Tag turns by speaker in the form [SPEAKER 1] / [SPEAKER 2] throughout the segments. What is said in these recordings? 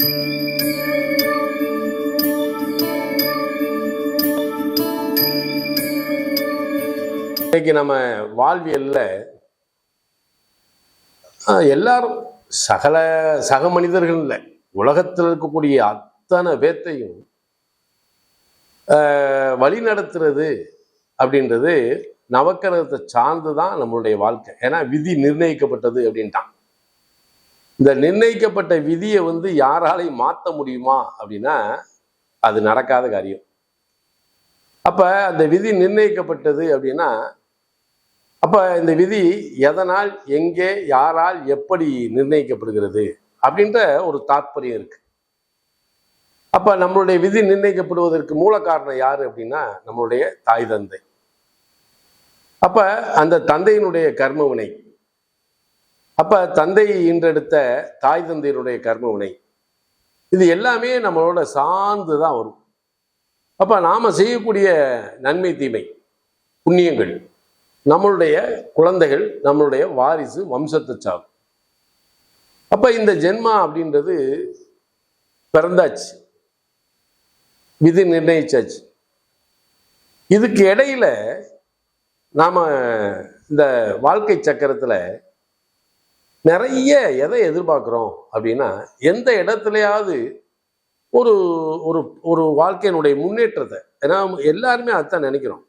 [SPEAKER 1] இன்னைக்கு நம்ம வாழ்வியல்ல எல்லாரும் சக மனிதர்கள் இல்லை, உலகத்தில் இருக்கக்கூடிய அத்தனை பேர்த்தையும் வழி நடத்துறது அப்படின்றது நவக்கிரகத்தை சார்ந்துதான் நம்மளுடைய வாழ்க்கை. ஏன்னா விதி நிர்ணயிக்கப்பட்டது அப்படின்ட்டான். இந்த நிர்ணயிக்கப்பட்ட விதியை யாராலையும் மாற்ற முடியுமா அப்படின்னா அது நடக்காத காரியம். அப்ப அந்த விதி நிர்ணயிக்கப்பட்டது அப்படின்னா அப்ப இந்த விதி எதனால், எங்கே, யாரால், எப்படி நிர்ணயிக்கப்படுகிறது அப்படின்ற ஒரு தாற்பயம் இருக்கு. அப்ப நம்மளுடைய விதி நிர்ணயிக்கப்படுவதற்கு மூல காரணம் யாரு அப்படின்னா நம்மளுடைய தாய் தந்தை. அப்ப அந்த தந்தையினுடைய கர்ம வினை, அப்ப தந்தை ஈன்றெடுத்த தாய் தந்தையினுடைய கர்ம வினை, இது எல்லாமே நம்மளோட சார்ந்துதான் வரும். அப்ப நாம செய்யக்கூடிய நன்மை தீமை புண்ணியங்கள் நம்மளுடைய குழந்தைகள், நம்மளுடைய வாரிசு, வம்சத்தை சார்பு. அப்ப இந்த ஜென்மா அப்படின்றது பிறந்தாச்சு, விதி நிர்ணயிச்சாச்சு. இதுக்கு இடையில நாம இந்த வாழ்க்கை சக்கரத்துல நிறைய எதை எதிர்பார்க்கிறோம் அப்படின்னா, எந்த இடத்துலயாவது ஒரு ஒரு ஒரு வாழ்க்கையினுடைய முன்னேற்றத்தை, ஏன்னா எல்லாருமே அதான் நினைக்கிறோம்.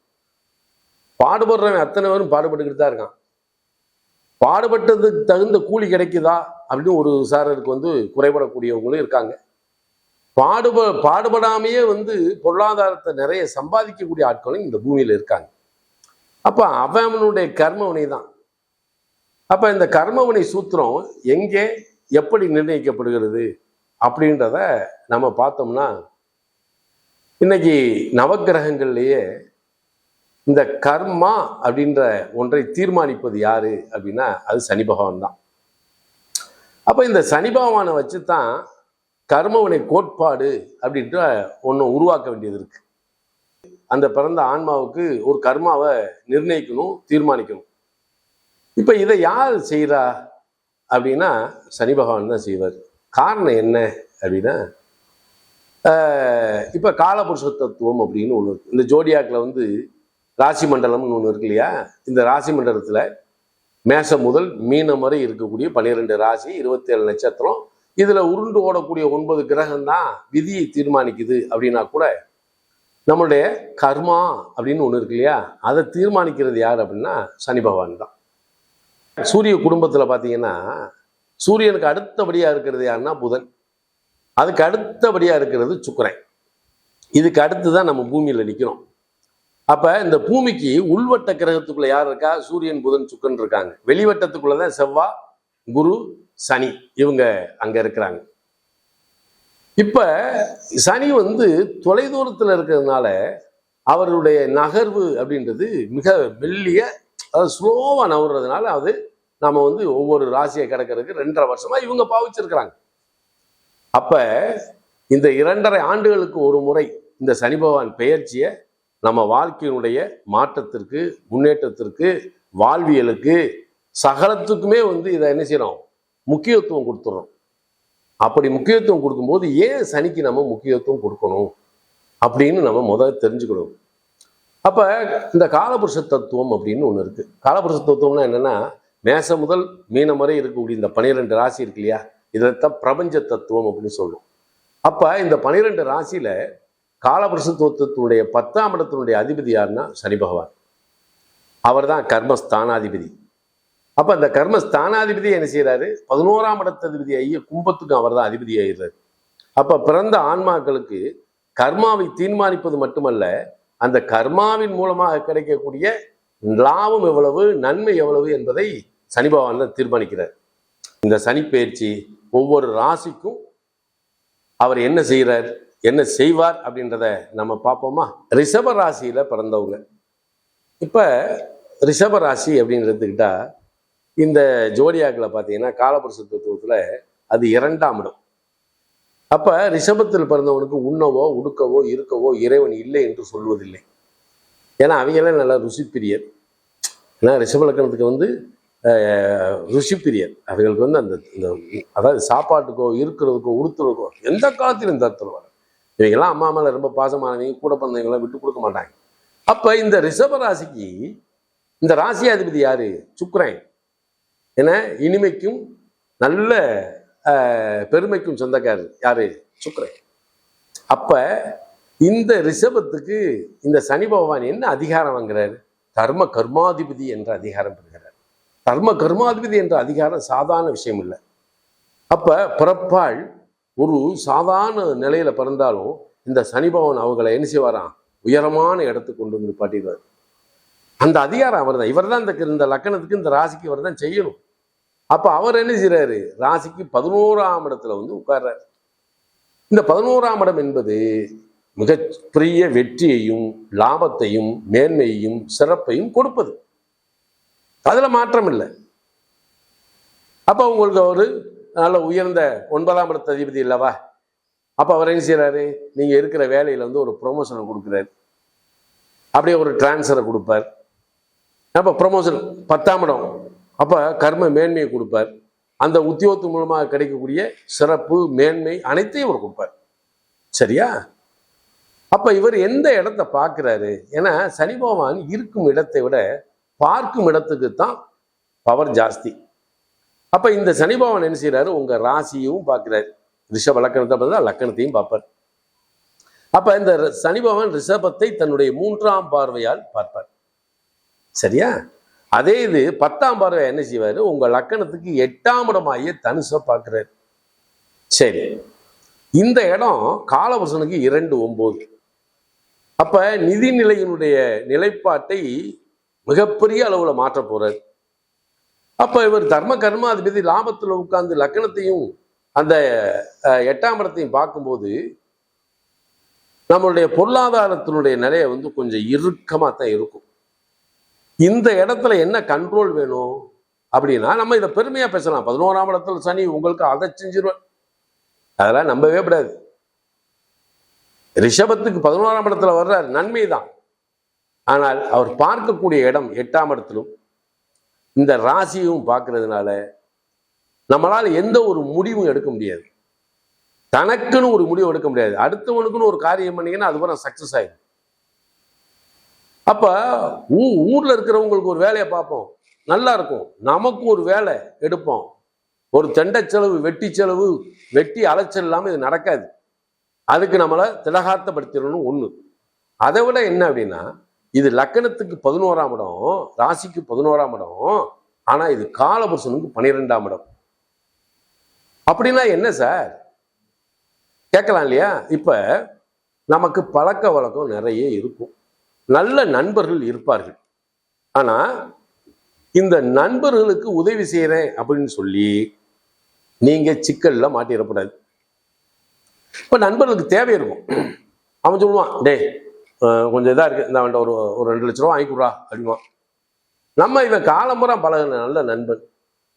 [SPEAKER 1] பாடுபடுறவன் அத்தனை பேரும் பாடுபட்டுக்கிட்டு தான் இருக்கான். பாடுபட்டதுக்கு தகுந்த கூலி கிடைக்குதா அப்படின்னு ஒரு சாரருக்கு குறைபடக்கூடியவங்களும் இருக்காங்க. பாடுபடாமையே பொருளாதாரத்தை நிறைய சம்பாதிக்கக்கூடிய ஆட்களும் இந்த பூமியில இருக்காங்க. அப்ப அவனுடைய கர்மவினை தான். அப்ப இந்த கர்மவினை சூத்திரம் எங்கே எப்படி நிர்ணயிக்கப்படுகிறது அப்படின்றத நம்ம பார்த்தோம்னா, இன்னைக்கு நவக்கிரகங்கள்லயே இந்த கர்மா அப்படின்ற ஒன்றை தீர்மானிப்பது யாரு அப்படின்னா அது சனி பகவான் தான். அப்ப இந்த சனி பகவானை வச்சுதான் கர்மவினை கோட்பாடு அப்படின்ற ஒன்று உருவாக்க வேண்டியது இருக்கு. அந்த பிறந்த ஆன்மாவுக்கு ஒரு கர்மாவை நிர்ணயிக்கணும், தீர்மானிக்கணும். இப்ப இதை யார் செய்யறா அப்படின்னா சனி பகவான் தான் செய்வார். காரணம் என்ன அப்படின்னா, இப்ப காலபுருஷ தத்துவம் அப்படின்னு ஒண்ணு இருக்கு. இந்த ஜோடியாக்கில் ராசி மண்டலம்னு ஒன்று இருக்கு இல்லையா? இந்த ராசி மண்டலத்துல மேசம் முதல் மீனம் வரை இருக்கக்கூடிய 12 ராசி, 27 நட்சத்திரம், இதுல உருண்டு ஓடக்கூடிய 9 கிரகம் தான் விதியை தீர்மானிக்குது. அப்படின்னா கூட நம்மளுடைய கர்மா அப்படின்னு ஒண்ணு இருக்கு இல்லையா, அதை தீர்மானிக்கிறது யார் அப்படின்னா சனி பகவான் தான். சூரிய குடும்பத்துல பாத்தீங்கன்னா சூரியனுக்கு அடுத்தபடியா இருக்கிறது யாருன்னா புதன், அதுக்கு அடுத்தபடியா இருக்கிறது சுக்கிரன், இதுக்கு அடுத்துதான் நம்ம பூமியில நிற்கிறோம். அப்ப இந்த பூமிக்கு உள்வட்ட கிரகத்துக்குள்ள யார் இருக்கா? சூரியன், புதன், சுக்கிரன் இருக்காங்க. வெளிவட்டத்துக்குள்ளதான் செவ்வாய், குரு, சனி இவங்க அங்க இருக்கிறாங்க. இப்ப சனி தொலைதூரத்துல இருக்கிறதுனால அவருடைய நகர்வு அப்படின்றது மிக மெல்லிய, அதாவது ஸ்லோவா நகர்றதுனால அது நாம ஒவ்வொரு ராசியை கிடக்கிறதுக்கு 2.5 வருஷமா இவங்க பாவிச்சிருக்கிறாங்க. அப்ப இந்த 2.5 ஆண்டுகளுக்கு ஒரு முறை இந்த சனி பகவான் பெயர்ச்சியை நம்ம வாழ்க்கையினுடைய மாற்றத்திற்கு, முன்னேற்றத்திற்கு, வாழ்வியலுக்கு, சகலத்துக்குமே இதை என்ன செய்யறோம்? முக்கியத்துவம் கொடுத்துறோம். அப்படி முக்கியத்துவம் கொடுக்கும்போது ஏன் சனிக்கு நம்ம முக்கியத்துவம் கொடுக்கணும் அப்படின்னு நம்ம முதல்ல தெரிஞ்சுக்கணும். அப்ப இந்த காலபுருஷ தத்துவம் அப்படின்னு ஒண்ணு இருக்கு. காலபுருஷ தத்துவம்னா என்னன்னா, மேசம் முதல் மீனம் வரை இருக்கக்கூடிய இந்த 12 ராசி இருக்கு இல்லையா, இதைத்தான் பிரபஞ்ச தத்துவம் அப்படின்னு சொல்லுவோம். அப்ப இந்த 12 ராசியில காலபுருஷ தத்துவத்தினுடைய 10ஆம் இடத்தினுடைய அதிபதி யாருன்னா சனி பகவான். அவர் தான் கர்மஸ்தானாதிபதி. அப்ப அந்த கர்மஸ்தானாதிபதி என்ன செய்யறாரு? 11ஆம் இடத்ததிபதி ஐய கும்பத்துக்கும் அவர் தான் அதிபதி ஆயிடுறாரு. அப்ப பிறந்த ஆன்மாக்களுக்கு கர்மாவை தீர்மானிப்பது மட்டுமல்ல, அந்த கர்மாவின் மூலமாக கிடைக்கக்கூடிய லாபம் எவ்வளவு, நன்மை எவ்வளவு என்பதை சனி பகவான் தான் தீர்மானிக்கிறார். இந்த சனி பயிற்சி ஒவ்வொரு ராசிக்கும் அவர் என்ன செய்கிறார், என்ன செய்வார் அப்படின்றத நம்ம பார்ப்போமா? ரிஷப ராசியில பிறந்தவங்க. இப்ப ரிஷப ராசி அப்படின்னு எடுத்துக்கிட்டா, இந்த ஜோடியாக்கில் பார்த்தீங்கன்னா காலபுருஷ தத்துவத்துல அது 2ஆம் இடம். அப்ப ரிஷபத்தில் பிறந்தவனுக்கு உண்ணவோ உடுக்கவோ இருக்கவோ இறைவன் இல்லை என்று சொல்வதில்லை. ஏன்னா அவங்களாம் நல்லா ருசி பிரியர். ஏன்னா ரிஷப லக்கணத்துக்கு ருசி பிரியர். அவர்களுக்கு வந்து அந்த அதாவது சாப்பாட்டுக்கோ இருக்கிறதுக்கோ உடுத்துறதுக்கோ எந்த காலத்திலும் இந்த இடத்துல வர இவங்கெல்லாம் அம்மா மேல ரொம்ப பாசமானவங்க, கூட பிறந்தவங்களாம் விட்டு கொடுக்க மாட்டாங்க. அப்ப இந்த ரிஷப ராசிக்கு இந்த ராசியாதிபதி யாரு? சுக்கிரன். ஏன்னா இனிமைக்கும் நல்ல பெருமைக்கும் சொந்தக்காரர் யாரு? சுக்கிரன். அப்ப இந்த ரிஷபத்துக்கு இந்த சனி பகவான் என்ன அதிகாரம் வாங்குறாரு? தர்ம கர்மாதிபதி என்ற அதிகாரம் பெறுகிறார். தர்ம கர்மாதிபதி என்ற அதிகாரம் சாதாரண விஷயம் இல்லை. அப்ப பிறப்பால் ஒரு சாதாரண நிலையில பிறந்தாலும் இந்த சனி பகவான் அவங்களை என்ன செய்வாராம்? உயரமான இடத்துக்கு கொண்டு வந்து பாட்டிடுவார். அந்த அதிகாரம் அவர் தான். இவர் தான் இந்த லக்கணத்துக்கு இந்த ராசிக்கு இவர் தான் செய்யணும். அப்ப அவர் என்ன செய்யறாரு? ராசிக்கு 11ஆம் இடத்துல வந்து உட்கார்றாரு. இந்த 11ஆம் இடம் என்பது மிகப்பெரிய வெற்றியையும் லாபத்தையும் மேன்மையையும் சிறப்பையும் கொடுப்பது. அதுல மாற்றம் இல்லை. அப்ப உங்களுக்கு ஒரு நல்ல உயர்ந்த 9ஆம் இடத்து அதிபதி இல்லவா? அப்ப அவர் என்ன செய்யறாரு? நீங்க இருக்கிற வேலையில வந்து ஒரு ப்ரொமோஷனை கொடுக்குறாரு, அப்படியே ஒரு டிரான்ஸ்ஃபரை கொடுப்பார். அப்ப ப்ரொமோஷன் 10ஆம் இடம், அப்ப கர்ம மேன்மையை கொடுப்பார். அந்த உத்தியோகத்து மூலமாக கிடைக்கக்கூடிய சிறப்பு மேன்மை அனைத்தையும் அவர் கொடுப்பார். சரியா? அப்ப இவர் எந்த இடத்தை பார்க்கிறாரு? ஏன்னா சனி பகவான் இருக்கும் இடத்தை விட பார்க்கும் இடத்துக்கு தான் பவர் ஜாஸ்தி. அப்ப இந்த சனி பகவான் என்ன செய்யறாரு? உங்க ராசியும் பார்க்கிறாரு. ரிஷப லக்கணத்தை பார்த்தா லக்கணத்தையும் பார்ப்பார். அப்ப இந்த சனி பகவான் ரிஷபத்தை தன்னுடைய 3ஆம் பார்வையால் பார்ப்பார். சரியா? அதே இது 10ஆம் பார்வை என்ன செய்வாரு? உங்க லக்கணத்துக்கு 8ஆம் இடமாகிய தனுசை பார்க்கிறாரு. சரி, இந்த இடம் காலபுருஷனுக்கு 2-9. அப்ப நிதிநிலையினுடைய நிலைப்பாட்டை மிகப்பெரிய அளவுல மாற்ற போறாரு. அப்ப இவர் தர்ம கர்மாதிபதி லாபத்துல உட்கார்ந்து லக்கணத்தையும் அந்த 8ஆம் இடத்தையும் பார்க்கும்போது நம்மளுடைய பொருளாதாரத்தினுடைய நிலையை வந்து கொஞ்சம் இறுக்கமா தான் இருக்கும். இந்த இடத்துல என்ன கண்ட்ரோல் வேணும் அப்படின்னா, நம்ம இதை பெருமையா பேசலாம். 11ஆம் இடத்துல சனி உங்களுக்கு அதை செஞ்சிருவார், அதெல்லாம் நம்பவே கூடாது. ரிஷபத்துக்கு 11ஆம் இடத்துல வர்றார், நன்மை தான். ஆனால் அவர் பார்க்கக்கூடிய இடம் 8ஆம் இடத்திலும் இந்த ராசியும் பார்க்கறதுனால நம்மளால எந்த ஒரு முடிவும் எடுக்க முடியாது. தனக்குன்னு ஒரு முடிவு எடுக்க முடியாது. அடுத்தவனுக்குன்னு ஒரு காரியம் பண்ணீங்கன்னா அதுக்கப்புறம் சக்சஸ் ஆயிடும். அப்ப ஊர்ல இருக்கிறவங்களுக்கு ஒரு வேலையை பார்ப்போம், நல்லா இருக்கும். நமக்கு ஒரு வேலை எடுப்போம், ஒரு தெண்டை செலவு, வெட்டி செலவு, வெட்டி அலைச்சல் இல்லாம இது நடக்காது. அதுக்கு நம்மளை திலகார்த்தப்படுத்திடணும் ஒண்ணு. அதை விட என்ன அப்படின்னா, இது லக்கணத்துக்கு 11ஆம் இடம், ராசிக்கு 11ஆம் இடம், ஆனா இது காலபுருஷனுக்கு 12ஆம் இடம். அப்படின்னா என்ன சார் கேட்கலாம் இல்லையா? இப்ப நமக்கு பழக்க வழக்கம் நிறைய இருக்கும், நல்ல நண்பர்கள் இருப்பார்கள். ஆனா இந்த நண்பர்களுக்கு உதவி செய்யறேன் அப்படின்னு சொல்லி நீங்க சிக்கல்ல மாட்டிடக்கூடாது. இப்ப நண்பர்களுக்கு தேவை இருக்கும். அவன் சொல்லுவான், டே கொஞ்சம் இதா இருக்கு, இந்த அவன்கிட்ட ஒரு 2 லட்ச ரூபா வாங்கிக்கூடா அப்படிவான். நம்ம இவன் காலம்புறா பழகின நல்ல நண்பன்.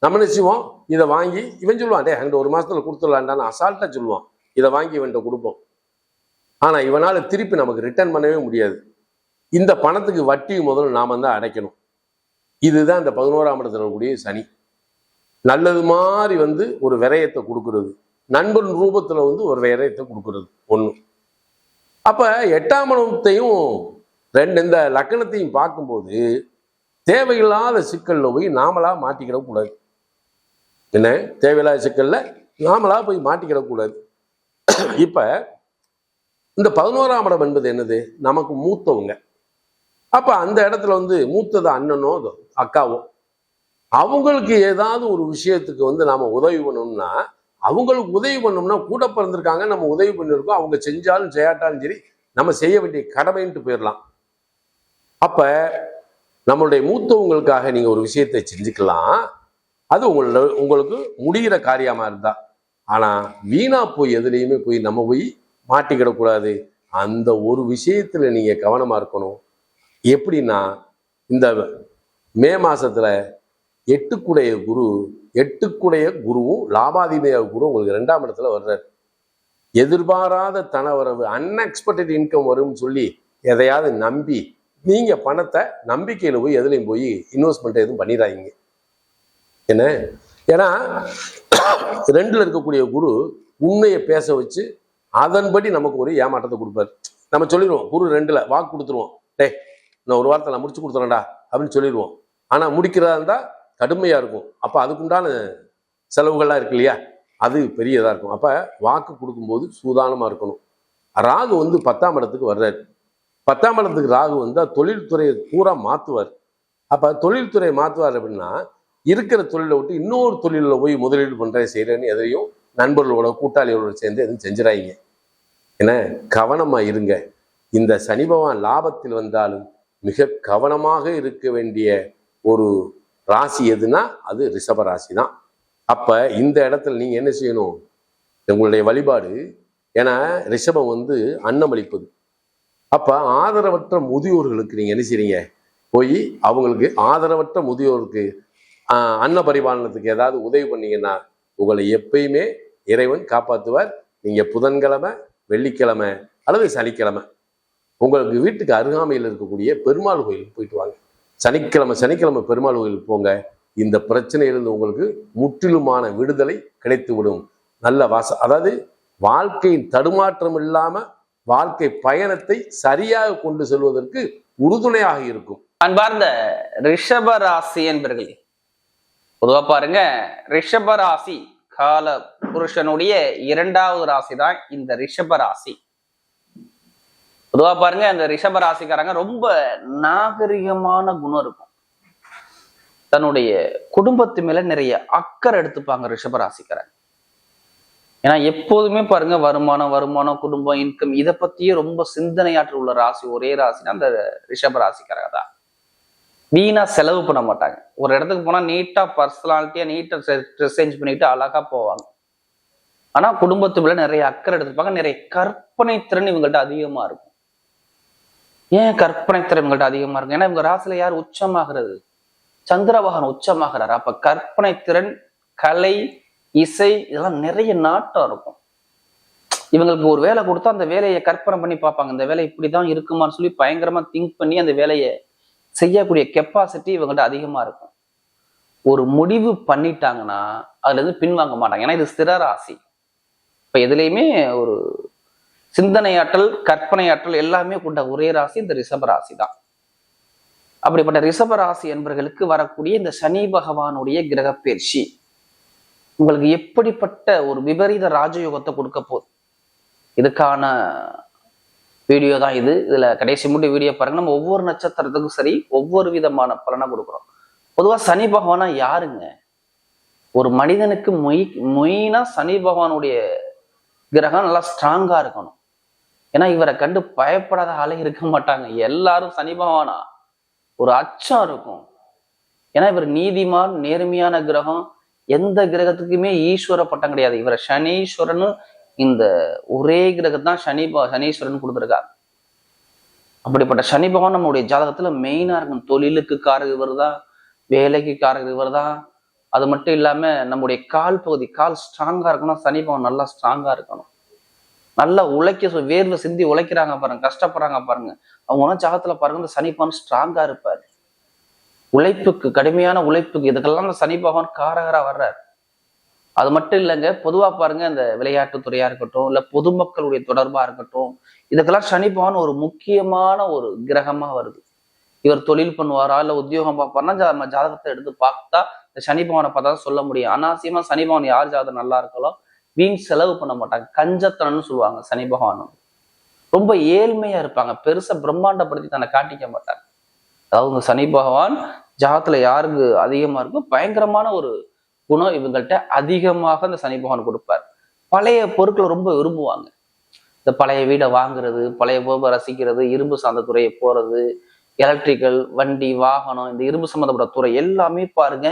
[SPEAKER 1] நம்ம நிச்சயவோம் இதை வாங்கி, இவன் சொல்லுவான், டே அங்கிட்ட 1 மாசத்துல கொடுத்துடலான்டான்னு அசால்ட்டா சொல்லுவான். இதை வாங்கி இவன்கிட்ட கொடுப்போம். ஆனா இவனால திருப்பி நமக்கு ரிட்டர்ன் பண்ணவே முடியாது. இந்த பணத்துக்கு வட்டி முதல்ல நாம தான் அடைக்கணும். இதுதான் இந்த 11ஆம் இடத்துல கூடிய சனி. நல்லது மாதிரி வந்து ஒரு விரயத்தை கொடுக்கறது, நண்பன் ரூபத்துல வந்து ஒரு விரயத்தை கொடுக்கறது ஒண்ணு. அப்ப 8ஆம் இடத்தையும் இந்த லக்கணத்தையும் பார்க்கும்போது தேவையில்லாத சிக்கல்ல போய் நாமளா மாட்டிக்கிட கூடாது. என்ன தேவையில்லாத சிக்கல்ல நாமளா போய் மாட்டிக்கிட கூடாது. இப்ப இந்த 11ஆம் இடம் என்பது என்னது? நமக்கு மூத்தவங்க. அப்ப அந்த இடத்துல வந்து மூத்தது அண்ணனோ அக்காவோ, அவங்களுக்கு ஏதாவது ஒரு விஷயத்துக்கு வந்து நாம உதவி பண்ணணும்னா, அவங்களுக்கு உதவி பண்ணோம்னா கூட பிறந்திருக்காங்க, நம்ம உதவி பண்ணிருக்கோம், அவங்க செஞ்சாலும் செய்யாட்டாலும் சரி நம்ம செய்ய வேண்டிய கடமைன்ட்டு போயிடலாம். அப்ப நம்மளுடைய மூத்தவங்களுக்காக நீங்க ஒரு விஷயத்தை செஞ்சுக்கலாம், அது உங்களுக்கு முடிகிற காரியமா இருந்தா. ஆனா வீணா போய் எதுலையுமே போய் நம்ம போய் மாட்டிக்கிடக்கூடாது. அந்த ஒரு விஷயத்துல நீங்க கவனமா இருக்கணும். எப்படின்னா, இந்த மே மாசத்துல 8 குருவும் லாபாதிபதிய குரு உங்களுக்கு 2ஆம் இடத்துல வர்றாரு. எதிர்பாராத தனவரவு, அன்எக்ஸ்பெக்டட் இன்கம் வரும்னு சொல்லி எதையாவது நம்பி நீங்க பணத்தை நம்பிக்கையில போய் எதுலையும் போய் இன்வெஸ்ட்மெண்ட் எதுவும் பண்ணிடாதீங்க. என்ன, ஏன்னா 2ல் இருக்கக்கூடிய குரு உண்மையை பேச வச்சு அதன்படி நமக்கு ஒரு ஏமாற்றத்தை கொடுப்பாரு. நம்ம சொல்லிடுவோம், குரு 2ல் வாக்கு கொடுத்துருவோம், டே நான் ஒரு வாரத்தில் நான் முடிச்சு கொடுத்துறேன்டா அப்படின்னு சொல்லிடுவோம். ஆனால் முடிக்கிறதா இருந்தால் கடுமையாக இருக்கும். அப்போ அதுக்குண்டான செலவுகள்லாம் இருக்கு இல்லையா, அது பெரியதாக இருக்கும். அப்போ வாக்கு கொடுக்கும்போது சூதானமாக இருக்கணும். ராகு வந்து 10ஆம் இடத்துக்கு வர்றாரு. 10ஆம் இடத்துக்கு ராகு வந்தால் தொழில்துறையை பூரா மாற்றுவார். அப்போ தொழில்துறையை மாற்றுவார் அப்படின்னா இருக்கிற தொழிலை விட்டு இன்னொரு தொழிலில் போய் முதலீடு பண்ணுறேன் செய்கிறேன்னு எதையும் நண்பர்களோட கூட்டாளிகளோட சேர்ந்து எதுவும் செஞ்சிடாதீங்க. ஏன்னா கவனமாக இருங்க. இந்த சனி பகவான் லாபத்தில் வந்தாலும் மிக கவனமாக இருக்க வேண்டிய ஒரு ராசி எதுனா அது ரிஷப ராசி தான். அப்போ இந்த இடத்துல நீங்கள் என்ன செய்யணும், உங்களுடைய வழிபாடு, ஏன்னா ரிஷபம் வந்து அன்னமளிப்பது. அப்போ ஆதரவற்ற முதியோர்களுக்கு நீங்கள் என்ன செய்றீங்க, போய் அவங்களுக்கு ஆதரவற்ற முதியோருக்கு அன்ன பரிபாலனத்துக்கு ஏதாவது உதவி பண்ணீங்கன்னா உங்களை எப்பயுமே இறைவன் காப்பாற்றுவார். நீங்கள் புதன்கிழமை, வெள்ளிக்கிழமை அல்லது சனிக்கிழமை உங்களுக்கு வீட்டுக்கு அருகாமையில் இருக்கக்கூடிய பெருமாள் கோயிலுக்கு போயிட்டு வாங்க. சனிக்கிழமை பெருமாள் கோயிலுக்கு போங்க. இந்த பிரச்சனையிலிருந்து உங்களுக்கு முற்றிலுமான விடுதலை கிடைத்து விடும். நல்ல அதாவது வாழ்க்கையின் தடுமாற்றம் இல்லாமல் வாழ்க்கை பயணத்தை சரியாக கொண்டு செல்வதற்கு உறுதுணையாக இருக்கும்.
[SPEAKER 2] அன்பார்ந்த ரிஷப ராசி என்பர்களே, பொதுவா பாருங்க, ரிஷப ராசி கால புருஷனுடைய 2வது ராசி தான் இந்த ரிஷப ராசி. பொதுவா பாருங்க, இந்த ரிஷப ராசிக்காரங்க ரொம்ப நாகரிகமான குணம் இருக்கும். தன்னுடைய குடும்பத்து மேல நிறைய அக்கறை எடுத்துப்பாங்க ரிஷப ராசிக்காரங்க. ஏன்னா எப்போதுமே பாருங்க வருமானம் குடும்பம் இன்கம் இதை பத்தியே ரொம்ப சிந்தனையாற்று உள்ள ராசி ஒரே ராசினா அந்த ரிஷப ராசிக்காரங்க தான். வீணா செலவு பண்ண மாட்டாங்க. ஒரு இடத்துக்கு போனா நீட்டா பர்சனாலிட்டியா நீட்டா ட்ரெஸ் சேஞ்ச் பண்ணிட்டு அழகா போவாங்க. ஆனா குடும்பத்து மேல நிறைய அக்கறை எடுத்துப்பாங்க. நிறைய கற்பனை திறன் இவங்கள்ட்ட அதிகமா இருக்கும். ஏன் கற்பனை திறன் இவங்கள்ட்ட அதிகமா இருக்கும்? ஏன்னா இவங்க ராசியில யார் உச்சமாகிறது? சந்திரபகவான் உச்சமாகிறாரு. அப்ப கற்பனை திறன், கலை, இசை இதெல்லாம் நிறைய நாட்டம் இருக்கும். இவங்களுக்கு ஒரு வேலை கொடுத்தா அந்த வேலையை கற்பனை பண்ணி பார்ப்பாங்க. இந்த வேலை இப்படிதான் இருக்குமான்னு சொல்லி பயங்கரமா திங்க் பண்ணி அந்த வேலையை செய்யக்கூடிய கெப்பாசிட்டி இவங்கள்ட்ட அதிகமா இருக்கும். ஒரு முடிவு பண்ணிட்டாங்கன்னா அதுல இருந்து பின்வாங்க மாட்டாங்க. ஏன்னா இது ஸ்திர ராசி. இப்ப எதுலையுமே ஒரு சிந்தனையாற்றல், கற்பனையாற்றல் எல்லாமே கொண்ட ஒரே ராசி இந்த ரிஷப ராசி தான். அப்படிப்பட்ட ரிஷப ராசி என்பவர்களுக்கு வரக்கூடிய இந்த சனி பகவானுடைய கிரக பயிற்சி உங்களுக்கு எப்படிப்பட்ட ஒரு விபரீத ராஜயோகத்தை கொடுக்க போகுது, இதுக்கான வீடியோ தான் இது. இதுல கடைசி முடி வீடியோ பாருங்க. நம்ம ஒவ்வொரு நட்சத்திரத்துக்கும் சரி ஒவ்வொரு விதமான பலனை கொடுக்குறோம். பொதுவா சனி பகவானா யாருங்க? ஒரு மனிதனுக்கு மொயினா சனி பகவானுடைய கிரகம் நல்லா ஸ்ட்ராங்கா இருக்கணும். ஏன்னா இவரை கண்டு பயப்படாத ஆளே இருக்க மாட்டாங்க. எல்லாரும் சனி பகவானா ஒரு அச்சம் இருக்கும். ஏன்னா இவர் நீதிமான், நேர்மையான கிரகம். எந்த கிரகத்துக்குமே ஈஸ்வர பட்டம் கிடையாது. இவரை சனீஸ்வரன் இந்த ஒரே கிரகம் தான் சனீஸ்வரன் கொடுத்துருக்காங்க. அப்படிப்பட்ட சனி பகவான் நம்மளுடைய ஜாதகத்துல மெயினா இருக்கும். தொழிலுக்கு காரக இவர் தான், வேலைக்கு காரக இவர் தான். அது மட்டும் இல்லாம நம்முடைய கால் பகுதி, கால் ஸ்ட்ராங்கா இருக்கணும். சனி பகவான் நல்லா ஸ்ட்ராங்கா இருக்கணும். நல்லா வேர்வை சிந்தி உழைக்கிறாங்க பாருங்க, கஷ்டப்படுறாங்க பாருங்க. அவங்க ஜாதகத்துல பாருங்க இந்த சனி பகவான் ஸ்ட்ராங்கா இருப்பாரு. உழைப்புக்கு, கடுமையான உழைப்புக்கு இதுக்கெல்லாம் இந்த சனி பகவான் காரகரா வர்றாரு. அது மட்டும் இல்லைங்க, பொதுவா பாருங்க இந்த விளையாட்டுத்துறையா இருக்கட்டும், இல்ல பொதுமக்களுடைய தொடர்பா இருக்கட்டும், இதுக்கெல்லாம் சனி பகவான் ஒரு முக்கியமான ஒரு கிரகமா வருது. இவர் தொழில் பண்ணுவாரா இல்ல உத்தியோகம் பார்ப்பாருன்னா நம்ம ஜாதகத்தை எடுத்து பார்த்தா இந்த சனி பகவானை பார்த்தா சொல்ல முடியும். அனாவசியமா சனி பகவான் யார் ஜாதகம் நல்லா இருக்காலோ வீண் செலவு பண்ண மாட்டாங்க. கஞ்சத்தனன்னு சொல்லுவாங்க சனி பகவான். ரொம்ப ஏழ்மையா இருப்பாங்க. பெருசா பிரம்மாண்டப்படுத்தி தன்னை காட்டிக்க மாட்டாங்க. அதாவது இந்த சனி பகவான் ஜாதகத்துல யாருக்கு அதிகமா இருக்கும், பயங்கரமான ஒரு குணம் இவங்கள்ட்ட அதிகமாக இந்த சனி பகவான் கொடுப்பார். பழைய பொருட்களை ரொம்ப விரும்புவாங்க. இந்த பழைய வீடை வாங்குறது, பழைய பொருளை ரசிக்கிறது, இரும்பு சார்ந்த துறையை போறது, எலக்ட்ரிக்கல், வண்டி, வாகனம், இந்த இரும்பு சம்பந்தப்பட்ட துறை எல்லாமே பாருங்க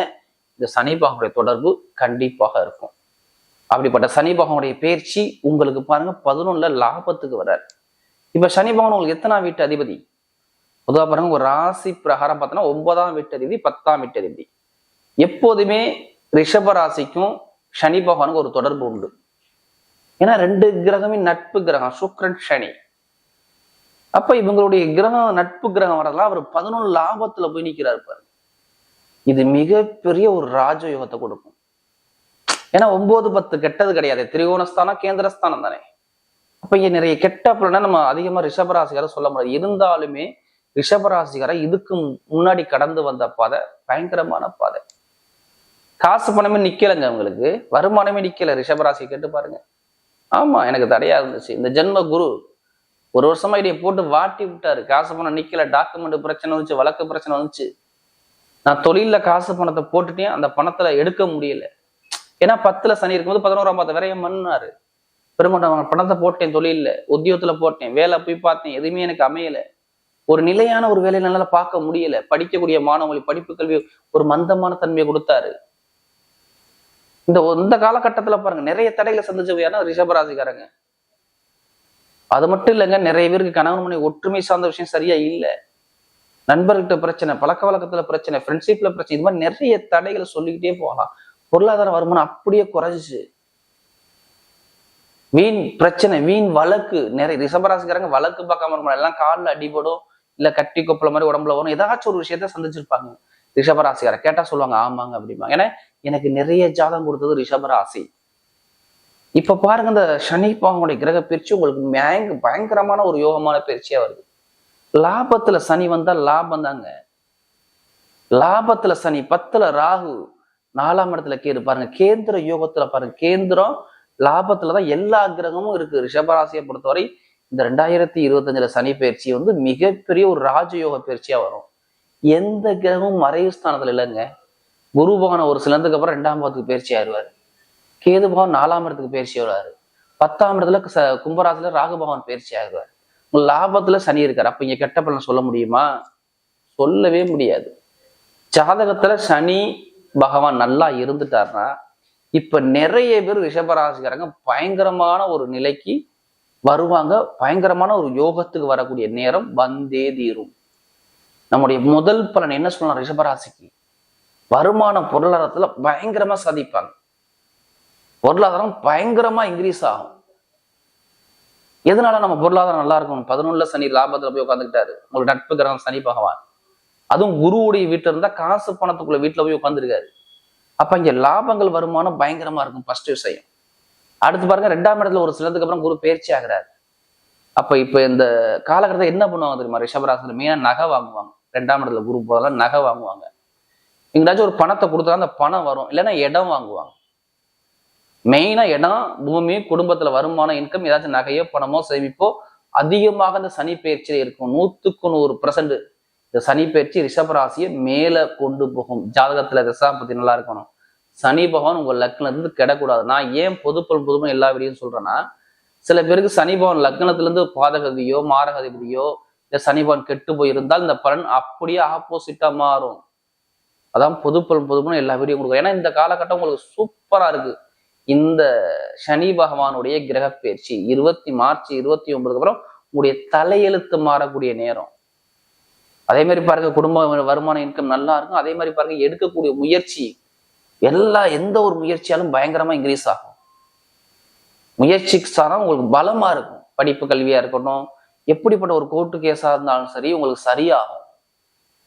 [SPEAKER 2] இந்த சனி பகவானுடைய தொடர்பு கண்டிப்பாக இருக்கும். அப்படிப்பட்ட சனி பகவானுடைய பயிற்சி உங்களுக்கு பாருங்க 11ல லாபத்துக்கு வர்றாரு. இப்ப சனி பகவான் உங்களுக்கு எத்தனாம் வீட்டு அதிபதி? பொதுவாக பாருங்க ஒரு ராசி பிரகாரம் பார்த்தோன்னா 9ஆம் வீட்டு அதிபதி, 10ஆம் வீட்டு அதிபதி. எப்போதுமே ரிஷப ராசிக்கும் சனி பகவானுக்கு ஒரு தொடர்பு உண்டு. ஏன்னா 2 கிரகமே நட்பு கிரகம், சுக்கிரன் சனி. அப்ப இவங்களுடைய கிரகம் நட்பு கிரகம் வரலாம். அவர் 11 லாபத்துல போய் நிக்கிறாரு பாருங்க. இது மிகப்பெரிய ஒரு ராஜயோகத்தை கொடுக்கும். ஏன்னா 9-10 கெட்டது கிடையாது, திரிகோணஸ்தானம் கேந்திரஸ்தானம் தானே. அப்ப இங்க நிறைய கெட்ட பலனை நம்ம அதிகமா ரிஷபராசிகார சொல்ல முடியாது. இருந்தாலுமே ரிஷபராசிகார இதுக்கு முன்னாடி கடந்து வந்த பாதை பயங்கரமான பாதை. காசு பணமே நிக்கலைங்க, அவங்களுக்கு வருமானமே நிக்கல. ரிஷபராசி கேட்டு பாருங்க. ஆமா, எனக்கு தடையா இருந்துச்சு. இந்த ஜென்ம குரு ஒரு வருஷமா இதைய போட்டு வாட்டி விட்டாரு. காசு பணம் நிக்கல, டாக்குமெண்ட் பிரச்சனை வந்துச்சு, வழக்கு பிரச்சனை வந்துச்சு. நான் தொழில காசு பணத்தை போட்டுட்டேன், அந்த பணத்துல எடுக்க முடியல. ஏன்னா 10ல சனி இருக்கும்போது 11ஆம் பாவத்தை விரையம் பண்ணாரு. பெருமாள் பணத்தை போட்டேன், தொழில உத்தியோகத்துல போட்டேன், வேலை போய் பார்த்தேன், எதுவுமே எனக்கு அமையல. ஒரு நிலையான ஒரு வேலையை என்னால பார்க்க முடியல. படிக்கக்கூடிய மாணவர்கள் படிப்பு கல்வி ஒரு மந்தமான தன்மையை கொடுத்தாரு. இந்த காலகட்டத்துல பாருங்க நிறைய தடைகளை சந்திச்சவையான ரிஷபராசிக்காரங்க. அது மட்டும் இல்லைங்க, நிறைய பேருக்கு கணவன் மனைவி ஒற்றுமை சார்ந்த விஷயம் சரியா இல்லை, நண்பர்கிட்ட பிரச்சனை, பழக்க வழக்கத்துல பிரச்சனை, ஃப்ரெண்ட்ஷிப்ல பிரச்சனை, இது மாதிரி நிறைய தடைகளை சொல்லிக்கிட்டே போகலாம். பொருளாதார வருமானம் அப்படியே குறைஞ்சிச்சு. வீண் பிரச்சனை, வீண் வழக்கு. நிறைய ரிஷபராசிக்காரங்க வழக்கு பார்க்காம இருக்கணும், எல்லாம் காலில் அடிபடும், இல்ல கட்டி கொப்பள மாதிரி உடம்புல வரும், ஏதாச்சும் ஒரு விஷயத்த சந்திச்சிருப்பாங்க. ரிஷபராசிக்கார கேட்டா சொல்லுவாங்க ஆமாங்க அப்படிம்பாங்க. ஏன்னா எனக்கு நிறைய ஜாதகம் கொடுத்தது ரிஷபராசி. இப்ப பாருங்க, இந்த சனி பாவனுடைய கிரக பயிற்சி உங்களுக்கு பயங்கரமான ஒரு யோகமான பயிற்சியா வருது. லாபத்துல சனி வந்தா லாபம் தாங்க. லாபத்துல சனி, 10ல ராகு, 4ஆம் இடத்துல கேது. பாருங்க கேந்திர யோகத்துல பாருங்க, கேந்திரம் லாபத்துலதான் எல்லா கிரகமும் இருக்கு. ரிஷபராசியை பொறுத்தவரை இந்த 2025 சனி பயிற்சி மிகப்பெரிய ஒரு ராஜயோக பயிற்சியா வரும். எந்த கிரகமும் மறைவு ஸ்தானத்துல இல்லைங்க. குரு பகவான் ஒரு சிலந்துக்கு அப்புறம் 2ஆம் பாவத்துக்கு பயிற்சி ஆயிடுவாரு. கேது பகவான் 4ஆம் இடத்துக்கு பயிற்சி ஆயிடுவாரு. 10ஆம் இடத்துல கும்பராசில ராகு பகவான் பயிற்சி ஆயிடுவாரு. லாபத்துல சனி இருக்காரு. அப்ப இங்க கெட்ட பலன் சொல்ல முடியுமா? சொல்லவே முடியாது. ஜாதகத்துல சனி பகவான் நல்லா இருந்துட்டாருன்னா இப்ப நிறைய பேர் ரிஷபராசிக்காரங்க பயங்கரமான ஒரு நிலைக்கு வருவாங்க. பயங்கரமான ஒரு யோகத்துக்கு வரக்கூடிய நேரம் வந்தே தீரும். நம்முடைய முதல் பலன் என்ன சொல்லலாம்? ரிஷபராசிக்கு வருமான பொருளாதாரத்துல பயங்கரமா சாதிப்பாங்க. பொருளாதாரம் பயங்கரமா இன்க்ரீஸ் ஆகும். எதனால நம்ம பொருளாதாரம் நல்லா இருக்கும்? 11ல சனி லாபத்துல போய் உட்காந்துக்கிட்டாரு. உங்களுக்கு நட்பு கிரகம் சனி பகவான், அதுவும் குருவுடைய வீட்டுல இருந்தா காசு பணத்துக்குள்ள வீட்டுல போய் உட்காந்துருக்காரு. அப்ப இங்க லாபங்கள் வருமானம் பயங்கரமா இருக்கும். ஃபர்ஸ்ட் விஷயம். அடுத்து பாருங்க, 2ஆம் இடத்துல ஒரு சிலதுக்கு அப்புறம் குரு பயிற்சி ஆகிறாரு. அப்ப இப்ப இந்த காலகட்டத்தை என்ன பண்ணுவாங்க தெரியுமா? ரிஷபராசில மெயினா நகை வாங்குவாங்க. 2ஆம் இடத்துல குரு போதெல்லாம் நகை வாங்குவாங்க. எங்கேயாச்சும் ஒரு பணத்தை கொடுத்தா அந்த பணம் வரும். இல்லைன்னா இடம் வாங்குவாங்க. மெயினா இடம், பூமி, குடும்பத்துல வருமானம், இன்கம், ஏதாச்சும் நகையோ பணமோ சேமிப்போ அதிகமாக இந்த சனி பயிற்சியில இருக்கும். 100% இந்த சனி பயிற்சி ரிஷபராசியை மேல கொண்டு போகும். ஜாதகத்துல பத்தி நல்லா இருக்கணும். சனி பகவான் உங்க லக்னத்துல இருந்து கெடக்கூடாது. நான் ஏன் பொதுப்பல் எல்லா வீடியும் சொல்றேன்னா, சில பேருக்கு சனி பகவான் லக்னத்துல இருந்து பாதகதியோ மாரகதிபதியோ இல்ல சனி பகவான் கெட்டு போயிருந்தால் இந்த பலன் அப்படியே ஆப்போசிட்டா மாறும். அதான் பொதுப்பல் எல்லா வீடியும் கொடுக்கும். ஏன்னா இந்த காலகட்டம் உங்களுக்கு சூப்பரா இருக்கு. இந்த சனி பகவானுடைய கிரக பயிற்சி மார்ச் 29 அப்புறம் உங்களுடைய தலையெழுத்து மாறக்கூடிய நேரம். அதே மாதிரி பாருங்க, குடும்ப வருமான இன்கம் நல்லா இருக்கும். அதே மாதிரி பாருங்க, எடுக்கக்கூடிய முயற்சி எந்த ஒரு முயற்சியாலும் பயங்கரமா இன்க்ரீஸ் ஆகும். முயற்சிக்கு சாரா உங்களுக்கு பலமா இருக்கும். படிப்பு கல்வியா இருக்கட்டும், எப்படிப்பட்ட ஒரு கோர்ட்டு கேஸா இருந்தாலும் சரி உங்களுக்கு சரியாகும்.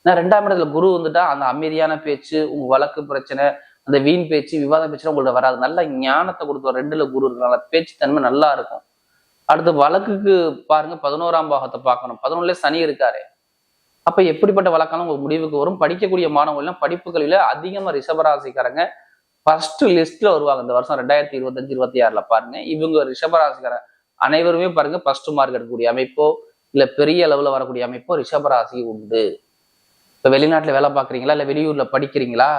[SPEAKER 2] ஏன்னா 2ஆம் இடத்துல குரு வந்துட்டா அந்த அமைதியான பேச்சு, உங்க வழக்கு பிரச்சனை, அந்த வீண் பேச்சு, விவாத பேச்சு உங்கள்ட்ட வராது. நல்ல ஞானத்தை கொடுத்து 2ல குரு இருக்கனால பேச்சு தன்மை நல்லா இருக்கும். அடுத்து வழக்குக்கு பாருங்க, 11ஆம் பாகத்தை பார்க்கணும். 11ல சனி இருக்காரு. அப்ப எப்படிப்பட்ட வழக்காலும் உங்களுக்கு முடிவுக்கு வரும். படிக்கக்கூடிய மாணவர்கள்லாம் படிப்பு கல்வியில அதிகமா ரிஷபராசிக்காரங்க ஃபர்ஸ்ட் லிஸ்ட்ல வருவாங்க. இந்த வருஷம் 2025-26 பாருங்க, இவங்க ரிஷபராசிக்காரங்க அனைவருமே பாருங்க ஃபர்ஸ்ட் மார்க் எடுக்கக்கூடிய அமைப்போ இல்ல பெரிய அளவுல வரக்கூடிய அமைப்போ ரிஷபராசி உண்டு. இப்ப வெளிநாட்டுல வேலை பார்க்குறீங்களா, இல்ல வெளியூர்ல படிக்கிறீங்களா,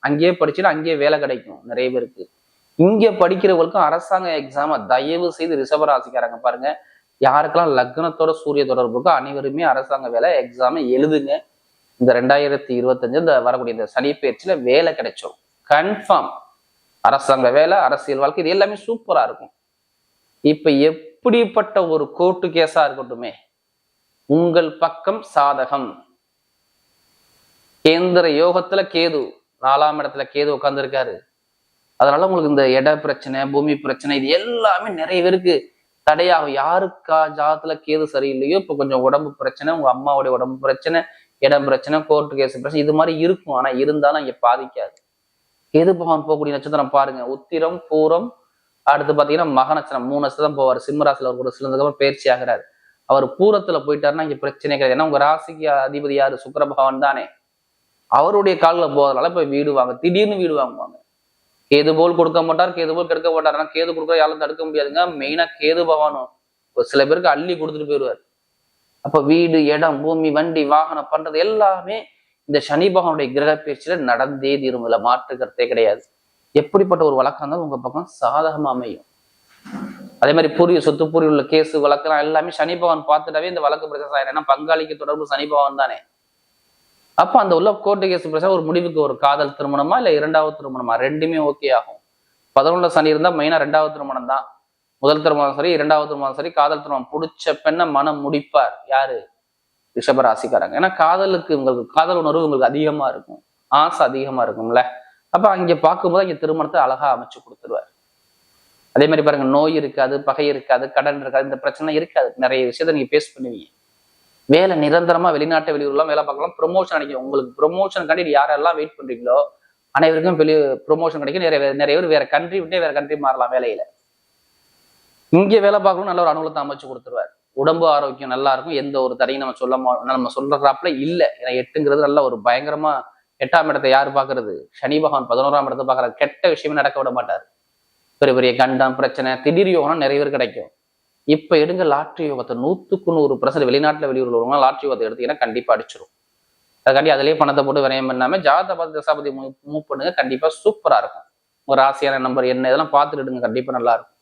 [SPEAKER 2] அங்கேயே படிச்சுன்னா அங்கேயே வேலை கிடைக்கும் நிறைய பேருக்கு. இங்க படிக்கிறவங்களுக்கும் அரசாங்க எக்ஸாம தயவு செய்து ரிஷபராசிக்காரங்க பாருங்க, யாருக்கெல்லாம் லக்னத்தோட சூரிய தொடர்பு இருக்கோ அனைவருமே அரசாங்க வேலை எக்ஸாம எழுதுங்க. இந்த 2025 இந்த வரக்கூடிய இந்த சனி பயிற்சியில வேலை கிடைச்சோம் கன்ஃபார்ம். அரசாங்க வேலை, அரசியல் வாழ்க்கை, இது எல்லாமே சூப்பரா இருக்கும். இப்ப எப்படிப்பட்ட ஒரு கோர்ட்டு கேஸா இருக்கட்டுமே, உங்கள் பக்கம் சாதகம். கேந்திர யோகத்துல கேது, 4ஆம் இடத்துல கேது உட்கார்ந்துருக்காரு. அதனால உங்களுக்கு இந்த இட பிரச்சனை, பூமி பிரச்சனை, இது எல்லாமே நிறைய பேருக்கு தடையாகும். யாருக்கா ஜாதத்துல கேது சரியில்லையோ இப்ப கொஞ்சம் உடம்பு பிரச்சனை, உங்க அம்மாவுடைய உடம்பு பிரச்சனை, இடம் பிரச்சனை, கோர்ட்டு கேஸ் பிரச்சனை இது மாதிரி இருக்கும். ஆனா இருந்தாலும் இங்க பாதிக்காது. கேது பகவான் போகக்கூடிய நட்சத்திரம் பாருங்க, உத்திரம், பூரம், அடுத்து பாத்தீங்கன்னா மக நட்சத்திரம் 3 நட்சத்திரம் போவார். சிம்மராசில ஒரு சிலதுக்கப்புறம் பயிற்சி ஆகிறாரு. அவர் பூரத்துல போயிட்டாருன்னா இங்க பிரச்சனை கிடையாது. ஏன்னா உங்க ராசிக்கு அதிபதி யாரு? சுக்கிர பகவான் தானே. அவருடைய காலில் போவதனால இப்ப வீடு வாங்க, திடீர்னு வீடு வாங்குவாங்க. கேது போல் கொடுக்க மாட்டார், கேது போல் கெடுக்க மாட்டார். ஆனா கேது கொடுக்க யாரும் தடுக்க முடியாதுங்க. மெயினா கேது பகவானும் சில பேருக்கு அள்ளி கொடுத்துட்டு போயிடுவார். அப்ப வீடு, இடம், பூமி, வண்டி, வாகனம் பண்றது எல்லாமே இந்த சனி பகவானுடைய கிரக பயிற்சியில நடந்தே தீரும். இதுல மாற்று கருத்தே கிடையாது. எப்படிப்பட்ட ஒரு வழக்கம் இருந்தாலும் உங்க பக்கம் சாதகமா அமையும். அதே மாதிரி பூர்வீக சொத்து, பூர்வீக உள்ள கேசு வழக்கெல்லாம் எல்லாமே சனி பகவான் பார்த்துட்டாவே இந்த வழக்கு பிரச்சனை ஆயிடும். ஏன்னா பங்காளிக்கு தொடர்பு சனி பகவான் தானே. அப்ப அந்த உள்ள கோர்ட்டு கேஸ் பிரச்சனை ஒரு முடிவுக்கு ஒரு காதல் திருமணமா இல்ல 2வது திருமணமா, ரெண்டுமே ஓகே ஆகும். 11 சனி இருந்தா மெயினா 2வது திருமணம் தான். முதல் திருமணம் சரி, 2வது திருமணம் சரி, காதல் திருமணம். பிடிச்ச பெண்ணை மனம் முடிப்பார் யாரு? ரிஷபராசிக்காரங்க. ஏன்னா காதலுக்கு உங்களுக்கு காதல் உணர்வு உங்களுக்கு அதிகமா இருக்கும், ஆசை அதிகமா இருக்கும்ல. அப்ப அங்க பார்க்கும்போது அங்க திருமணத்தை அழகா அமைச்சு கொடுத்துருவார். அதே மாதிரி பாருங்க, நோய் இருக்காது, பகை இருக்காது, கடன் இருக்காது, இந்த பிரச்சனை இருக்காது. நிறைய விஷயத்த நீங்க பேஸ் பண்ணுவீங்க. வேலை நிரந்தரமா வெளிநாட்டு வெளியூர்லாம் வேலை பார்க்கலாம், ப்ரொமோஷன் கிடைக்கும். உங்களுக்கு ப்ரொமோஷன் கண்டி யாரெல்லாம் வெயிட் பண்றீங்களோ அனைவருக்கும் வெளியே ப்ரொமோஷன் கிடைக்கும். நிறைய பேர் வேற கண்ட்ரி விட்டே வேற கண்ட்ரி மாறலாம் வேலையில. இங்கே வேலை பார்க்கணும், நல்ல ஒரு அனுகூலத்தை அமைச்சு கொடுத்துருவார். உடம்பு ஆரோக்கியம் நல்லா இருக்கும், எந்த ஒரு தடையும் நம்ம சொல்றாப்புல இல்லை. ஏன்னா 8ங்கிறது நல்ல ஒரு பயங்கரமா 8ஆம் இடத்தை யாரு பாக்குறது? சனி பகவான் 11ஆம் இடத்தை பாக்குறாரு. கெட்ட விஷயமே நடக்க விட மாட்டார். பெரிய பெரிய கண்டம் பிரச்சனை, திடீர் யோகம் நிறைய பேர் கிடைக்கும். இப்ப எடுங்க லாட்ரி யோகத்தை, 100% வெளிநாட்டுல வெளியூர்ல வருவாங்க. லாட்ரி யோகத்தை எடுத்தீங்கன்னா கண்டிப்பா அடிச்சிடும். அதுக்காண்டி அதிலேயே பணத்தை போட்டு விரயம் பண்ணாம ஜாதகத்தை பார்த்து தசாபதி மூவ் பண்ணுங்க, கண்டிப்பா சூப்பரா இருக்கும். ஒரு ராசியான நம்பர் என்ன இதெல்லாம் பார்த்துட்டு கண்டிப்பா நல்லா இருக்கும்.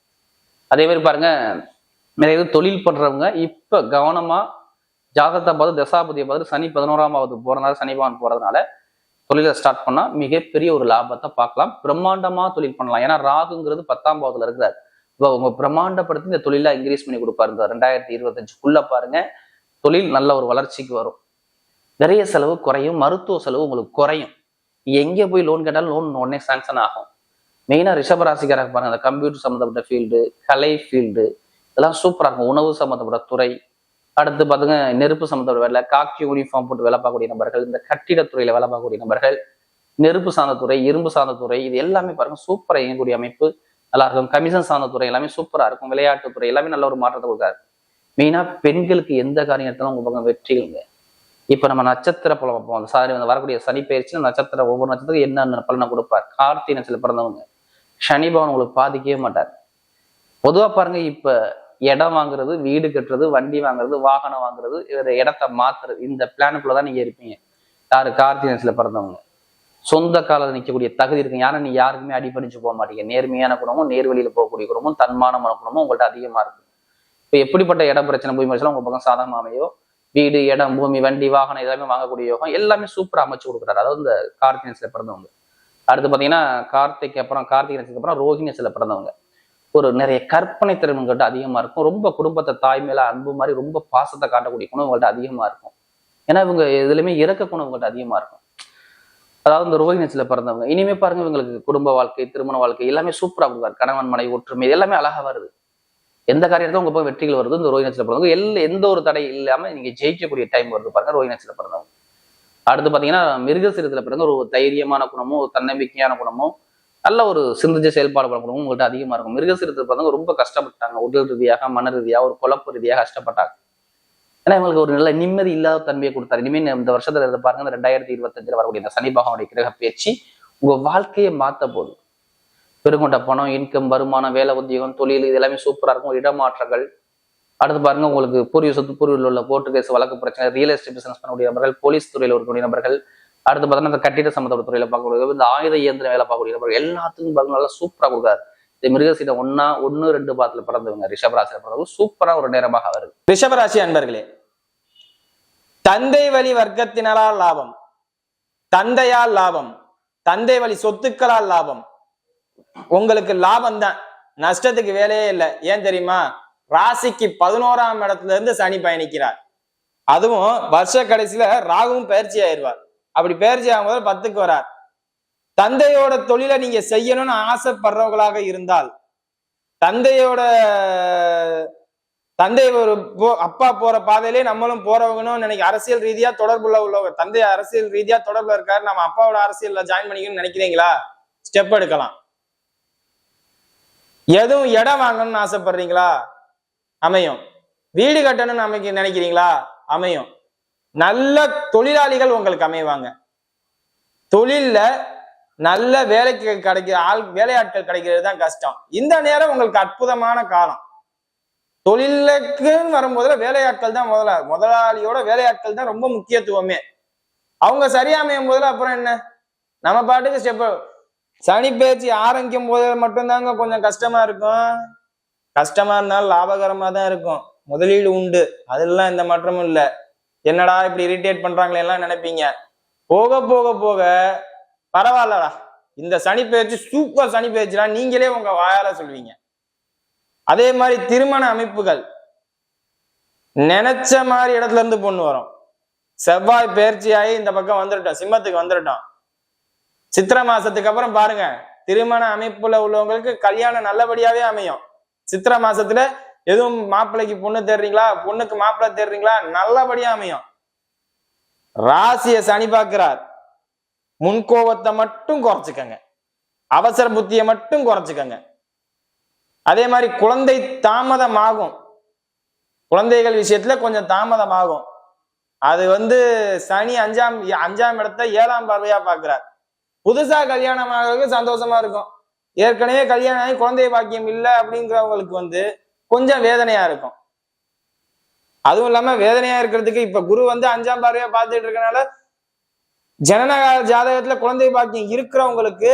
[SPEAKER 2] அதே மாதிரி பாருங்க, நிறைய தொழில் பண்றவங்க இப்ப கவனமா ஜாதகத்தை பார்த்து தசாபதியை பார்த்து சனி 11ஆம் போறதுனால, சனி பகவான் போறதுனால தொழிலை ஸ்டார்ட் பண்ணா மிகப்பெரிய ஒரு லாபத்தை பார்க்கலாம். பிரம்மாண்டமா தொழில் பண்ணலாம். ஏன்னா ராகுங்கிறது 10ஆம் பாவத்துல இருக்கிறார். இப்போ உங்க பிரம்மாண்டப்படுத்தி இந்த தொழிலை இன்க்ரீஸ் பண்ணி கொடுப்பாரு. இந்த 2025க்குள்ள பாருங்க, தொழில் நல்ல ஒரு வளர்ச்சிக்கு வரும். நிறைய செலவு குறையும், மருத்துவ செலவு உங்களுக்கு குறையும். எங்கே போய் லோன் கேட்டாலும் லோன் உடனே சாங்ஷன் ஆகும். மெயினா ரிஷபராசிக்காரங்க பாருங்க, அந்த கம்ப்யூட்டர் சம்மந்தப்பட்ட ஃபீல்டு, கலை ஃபீல்டு இதெல்லாம் சூப்பரா இருக்கும். உணவு சம்மந்தப்பட்ட துறை, அடுத்து பாத்துங்க நெருப்பு சம்மந்தப்பட்ட வேலை, காக்கி யூனிஃபார்ம் போட்டு வேலை பார்க்கக்கூடிய நபர்கள், இந்த கட்டிடத்துறையில வேலை பார்க்கக்கூடிய நபர்கள், நெருப்பு சார்ந்த துறை, இரும்பு சார்ந்த துறை, இது எல்லாமே பாருங்க சூப்பரா இயங்கக்கூடிய அமைப்பு நல்லா இருக்கும். கமிஷன் சார்ந்த துறை எல்லாமே சூப்பரா இருக்கும். விளையாட்டு துறை எல்லாமே நல்ல ஒரு மாற்றத்தை கொடுக்காரு. மெயினா பெண்களுக்கு எந்த காரியம் எடுத்தாலும் உங்க பக்கம் வெற்றிகளுங்க. இப்ப நம்ம நட்சத்திர பலம் பார்ப்போம். அந்த சாரி வந்து வரக்கூடிய சனி பயிற்சி நட்சத்திரம், ஒவ்வொரு நட்சத்திரம் என்னென்ன பலனை கொடுப்பார். கார்த்திகை நட்சத்திரம் பிறந்தவங்க சனி பகவான் உங்களுக்கு பாதிக்கவே மாட்டார். பொதுவா பாருங்க, இப்ப இடம் வாங்குறது, வீடு கட்டுறது, வண்டி வாங்குறது, வாகனம் வாங்குறது, இடத்த மாத்துறது, இந்த பிளானுக்குள்ளதான் நீங்க இருப்பீங்க. யாரு? கார்த்திகை நட்சத்திரத்துல பிறந்தவங்க. சொந்த காலத்தில் நிற்கக்கூடிய தகுதி இருக்கு. யாரும் நீ யாருக்குமே அடிபடிச்சு போக மாட்டீங்க. நேர்மையான குணமும், நேர்வழியில போகக்கூடிய குணமும், தன்மானமான குணமும் உங்கள்ட்ட அதிகமா இருக்கு. இப்ப எப்படிப்பட்ட இடம் பிரச்சனை போய் முடிச்சாலும் உங்க பக்கம் சாதகமா அமையோ. வீடு, இடம், பூமி, வண்டி, வாகனம் எல்லாமே வாங்கக்கூடிய யோகம் எல்லாமே சூப்பரா அமைச்சு கொடுக்குறாரு. அதாவது இந்த கார்த்திகை நட்சத்திரத்துல பிறந்தவங்க. அடுத்து பாத்தீங்கன்னா கார்த்திகை நட்சத்திரத்துக்கு அப்புறம் ரோஹிணி நட்சத்திரத்துல பிறந்தவங்க. ஒரு நிறைய கற்பனை திறன் உங்கள்கிட்ட அதிகமா இருக்கும். ரொம்ப குடும்பத்தை தாய் மேல அன்பு மாதிரி ரொம்ப பாசத்தை காட்டக்கூடிய குணம் உங்கள்கிட்ட அதிகமா இருக்கும். ஏன்னா இவங்க இதுலயுமே இறக்க குணம் உங்கள்கிட்ட அதிகமா இருக்கும். அதாவது இந்த ரோஹிணி நட்சத்திரத்துல பிறந்தவங்க இனிமே பாருங்க, இவங்களுக்கு குடும்ப வாழ்க்கை, திருமண வாழ்க்கை எல்லாமே சூப்பரா கொடுக்காரு. கணவன் மனைவி ஒற்றுமை எல்லாமே அழகா வருது. எந்த காரியத்துல உங்க போய் வெற்றிகள் வருது. இந்த ரோஹிணி நட்சத்திரத்துல பிறந்தவங்க எந்த ஒரு தடை இல்லாம நீங்க ஜெயிக்கக்கூடிய டைம் வருது பாருங்க ரோஹிணி நட்சத்திரத்துல பிறந்தவங்க. அடுத்து பாத்தீங்கன்னா மிருகசீரத்துல பிறந்த ஒரு தைரியமான குணமும், ஒரு தன்னம்பிக்கையான குணமும், நல்ல ஒரு சிந்திச்ச செயல்பாடு குணமும் உங்கள்கிட்ட அதிகமா இருக்கும். மிருகசீரத்துல பிறந்தவங்க ரொம்ப கஷ்டப்பட்டாங்க. உடல் ரீதியாக, மன ரீதியாக, ஒரு குழப்ப ரீதியாக கஷ்டப்பட்டாங்க. ஏன்னா இவங்களுக்கு ஒரு நல்ல நிம்மதி இல்லாத தன்மையை கொடுத்தாரு. இனிமேல் இந்த வருஷத்துல இருந்து பாருங்க, இந்த 2025 வரக்கூடிய இந்த சனி பகவானுடைய கிரக பயிற்சி உங்க வாழ்க்கையை மாத்த போகுது. பெருங்கொண்ட பணம், இன்கம், வருமானம், வேலை, உத்தியோகம், தொழில் இது எல்லாமே சூப்பரா இருக்கும். இடமாற்றங்கள். அடுத்து பாருங்க, உங்களுக்கு பூர்வீக சொத்து, பூர்வீக உள்ள கோர்ட்டு கேஸ் வழக்கு பிரச்சனை, ரியல் எஸ்டேட் பிசினஸ் பண்ணக்கூடிய நபர்கள், போலீஸ் துறையில இருக்கக்கூடிய நபர்கள், அடுத்து பார்த்தீங்கன்னா இந்த கட்டிட சம்மந்தப்பட்ட துறையில பார்க்கக்கூடிய, இந்த ஆயுத இயந்திர வேலை பார்க்கக்கூடிய நபர்கள் எல்லாத்துக்கும் பாருங்க நல்லா சூப்பரா கொடுக்காரு. இந்த மிருகசீடம் 1, 2 பாத்துல பிறந்தவங்க ரிஷபராசியில பிறந்தவங்க சூப்பரா ஒரு நேரமாக வருது.
[SPEAKER 3] ரிஷபராசி அன்பர்களே, தந்தை வழி வர்க்கத்தினரால் லாபம், தந்தையால் லாபம், தந்தை வழி சொத்துக்களால் லாபம். உங்களுக்கு லாபம் தான், நஷ்டத்துக்கு வேலையே இல்லை. ஏன் தெரியுமா? ராசிக்கு 11ஆம் இடத்துல இருந்து சனி பயணிக்கிறார். அதுவும் வருஷ கடைசியில ராகுவும் பயிற்சி ஆயிடுவார். அப்படி பயிற்சி ஆகும்போது 10க்கு வரார். தந்தையோட தொழிலை நீங்க செய்யணும்னு ஆசைப்படுறவங்களாக இருந்தால், தந்தையோட தந்தை ஒரு அப்பா போற பாதையிலே நம்மளும் போறவங்கன்னு நினைக்க அரசியல் ரீதியா உள்ளவங்க தந்தை அரசியல் ரீதியா தொடர்புல இருக்காரு, நம்ம அப்பாவோட அரசியல்ல ஜாயின் பண்ணிக்கணும்னு நினைக்கிறீங்களா? ஸ்டெப் எடுக்கலாம். எதுவும் இடம் வாங்கணும்னு ஆசைப்படுறீங்களா? அமையும். வீடு கட்டணும்னு நினைக்கிறீங்களா? அமையும். நல்ல தொழிலாளிகள் உங்களுக்கு அமைவாங்க. தொழில்ல நல்ல வேலைக்கு வேலையாட்கள் கிடைக்கிறது தான் கஷ்டம். இந்த நேரம் உங்களுக்கு அற்புதமான காலம். தொழிலுக்குன்னு வரும்போதுல வேலையாட்கள் தான் முதலாளியோட வேலையாட்கள் தான் ரொம்ப முக்கியத்துவமே. அவங்க சரியா அமையும் போதுல அப்புறம் என்ன, நம்ம பாட்டுக்கு ஸ்டெப். சனி பேச்சு ஆரம்பிக்கும் போது மட்டும்தாங்க கொஞ்சம் கஷ்டமா இருக்கும். கஷ்டமா இருந்தாலும் லாபகரமா தான் இருக்கும். முதலீடு உண்டு, அதெல்லாம் எந்த மாற்றமும் இல்லை. என்னடா இப்படி இரிட்டேட் பண்றாங்களே எல்லாம் நினைப்பீங்க. போக போக போக பரவாயில்லடா, இந்த சனி பயிற்சி சூப்பர் சனி பயிற்சிலாம் நீங்களே உங்க வாயால சொல்வீங்க. அதே மாதிரி திருமண அமைப்புகள் நினைச்ச மாதிரி இடத்துல இருந்து பொண்ணு வரும். செவ்வாய் பயிற்சியாகி இந்த பக்கம் வந்துட்டோம், சிம்மத்துக்கு வந்துட்டோம். சித்திரை மாசத்துக்கு அப்புறம் பாருங்க, திருமண அமைப்புல உள்ளவங்களுக்கு கல்யாணம் நல்லபடியாவே அமையும். சித்திரை மாசத்துல எதுவும் மாப்பிள்ளைக்கு பொண்ணு தேடுறீங்களா, பொண்ணுக்கு மாப்பிள்ளை தேடுறீங்களா, நல்லபடியா அமையும். ராசியை சனி பார்க்கிறார். முன்கோபத்தை மட்டும் குறைச்சுக்கங்க, அவசர புத்தியை மட்டும் குறைச்சுக்கங்க. அதே மாதிரி குழந்தை தாமதமாகும், குழந்தைகள் விஷயத்துல கொஞ்சம் தாமதமாகும். அது சனி அஞ்சாம் இடத்தை 7ஆம் பார்வையா பார்க்கிறார். புதுசா கல்யாணம் ஆகிறதுக்கு சந்தோஷமா இருக்கும். ஏற்கனவே கல்யாணம் ஆகி குழந்தை பாக்கியம் இல்லை அப்படிங்கிறவங்களுக்கு கொஞ்சம் வேதனையா இருக்கும். அதுவும் இல்லாம வேதனையா இருக்கிறதுக்கு இப்ப குரு 5ஆம் பார்வையா பார்த்துட்டு இருக்கனால ஜனனகால ஜாதகத்துல குழந்தை பாக்கியம் இருக்கிறவங்களுக்கு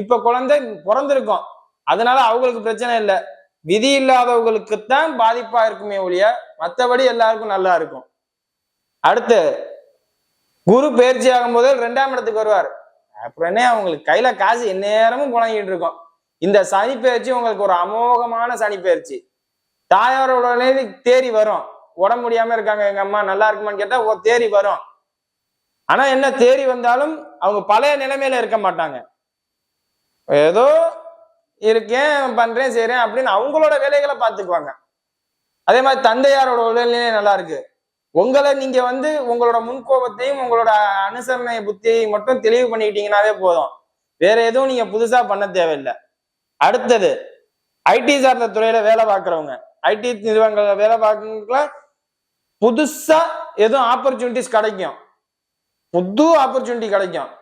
[SPEAKER 3] இப்ப குழந்தை பிறந்திருக்கும், அதனால அவங்களுக்கு பிரச்சனை இல்லை. விதி இல்லாதவங்களுக்குத்தான் பாதிப்பா இருக்குமே ஒழிய மற்றபடி எல்லாருக்கும் நல்லா இருக்கும். அடுத்து குரு பயிற்சி ஆகும் போது 2ஆம் இடத்துக்கு வருவார். அப்புறம் என்ன, அவங்களுக்கு கையில காசு எந்நேரமும் புழங்கிட்டு இருக்கும். இந்த சனி பயிற்சி உங்களுக்கு ஒரு அமோகமான சனி பயிற்சி. தாயாரோட தேறி வரும். உடம்பு முடியாம இருக்காங்க, எங்க அம்மா நல்லா இருக்குமான்னு கேட்டா தேறி வரும். ஆனா என்ன, தேறி வந்தாலும் அவங்க பழைய நிலைமையில இருக்க மாட்டாங்க. ஏதோ இருக்கேன், பண்றேன், செய்யறேன் அப்படின்னு அவங்களோட வேலைகளை பார்த்துக்குவாங்க. அதே மாதிரி தந்தையாரோட உடல்நிலை நல்லா இருக்கு. உங்களை நீங்க உங்களோட முன்கோபத்தையும் உங்களோட அனுசரணை புத்தியையும் மட்டும் தெளிவு பண்ணிக்கிட்டீங்கன்னாவே போதும். வேற எதுவும் நீங்க புதுசா பண்ண தேவையில்லை. அடுத்தது ஐடி சார்ந்த துறையில வேலை பார்க்குறவங்க, ஐடி நிறுவனங்கள் வேலை பார்க்கறவங்க புதுசா எதுவும் ஆப்பர்ச்சுனிட்டிஸ் கிடைக்கும், புது ஆப்பர்ச்சுனிட்டி கிடைக்கும்.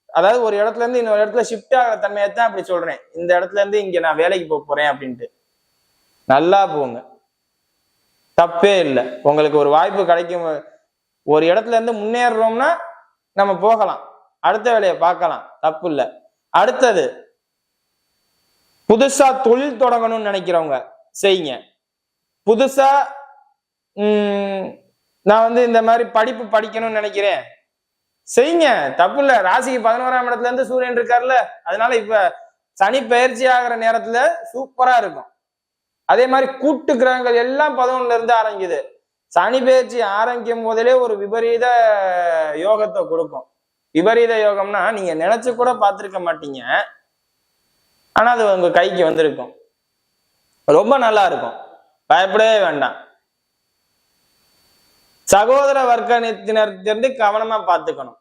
[SPEAKER 3] அதாவது ஒரு இடத்துல இருந்து இன்னொரு இடத்துல ஷிஃப்ட் ஆகிற தன்மையத்தான் அப்படி சொல்றேன். இந்த இடத்துல இருந்து இங்க நான் வேலைக்கு போறேன் அப்படின்ட்டு நல்லா போங்க, தப்பே இல்லை. உங்களுக்கு ஒரு வாய்ப்பு கிடைக்கும். ஒரு இடத்துல இருந்து முன்னேறோம்னா நம்ம போகலாம், அடுத்த வேலையை பார்க்கலாம், தப்பு இல்லை. அடுத்தது புதுசா தொழில் தொடங்கணும்னு நினைக்கிறவங்க செய்யுங்க. புதுசா நான் இந்த மாதிரி படிப்பு படிக்கணும்னு நினைக்கிறேன், செய்யுங்க, தப்பு இல்ல. ராசிக்கு 11ஆம் இடத்துல இருந்து சூரியன் இருக்காருல்ல, அதனால இப்ப சனி பயிற்சி ஆகிற நேரத்துல சூப்பரா இருக்கும். அதே மாதிரி கூட்டு கிரகங்கள் எல்லாம் 11ல இருந்து ஆரம்பிக்குது. சனி பயிற்சி ஆரம்பிக்கும் போதிலே ஒரு விபரீத யோகத்தை கொடுக்கும். விபரீத யோகம்னா நீங்க நினைச்சு கூட பார்த்திருக்க மாட்டீங்க, ஆனா அது உங்க கைக்கு வந்திருக்கும். ரொம்ப நல்லா இருக்கும், பயப்படவே வேண்டாம். சகோதர வர்க்கத்தினர்கிட்ட கவனமா பார்த்துக்கணும்.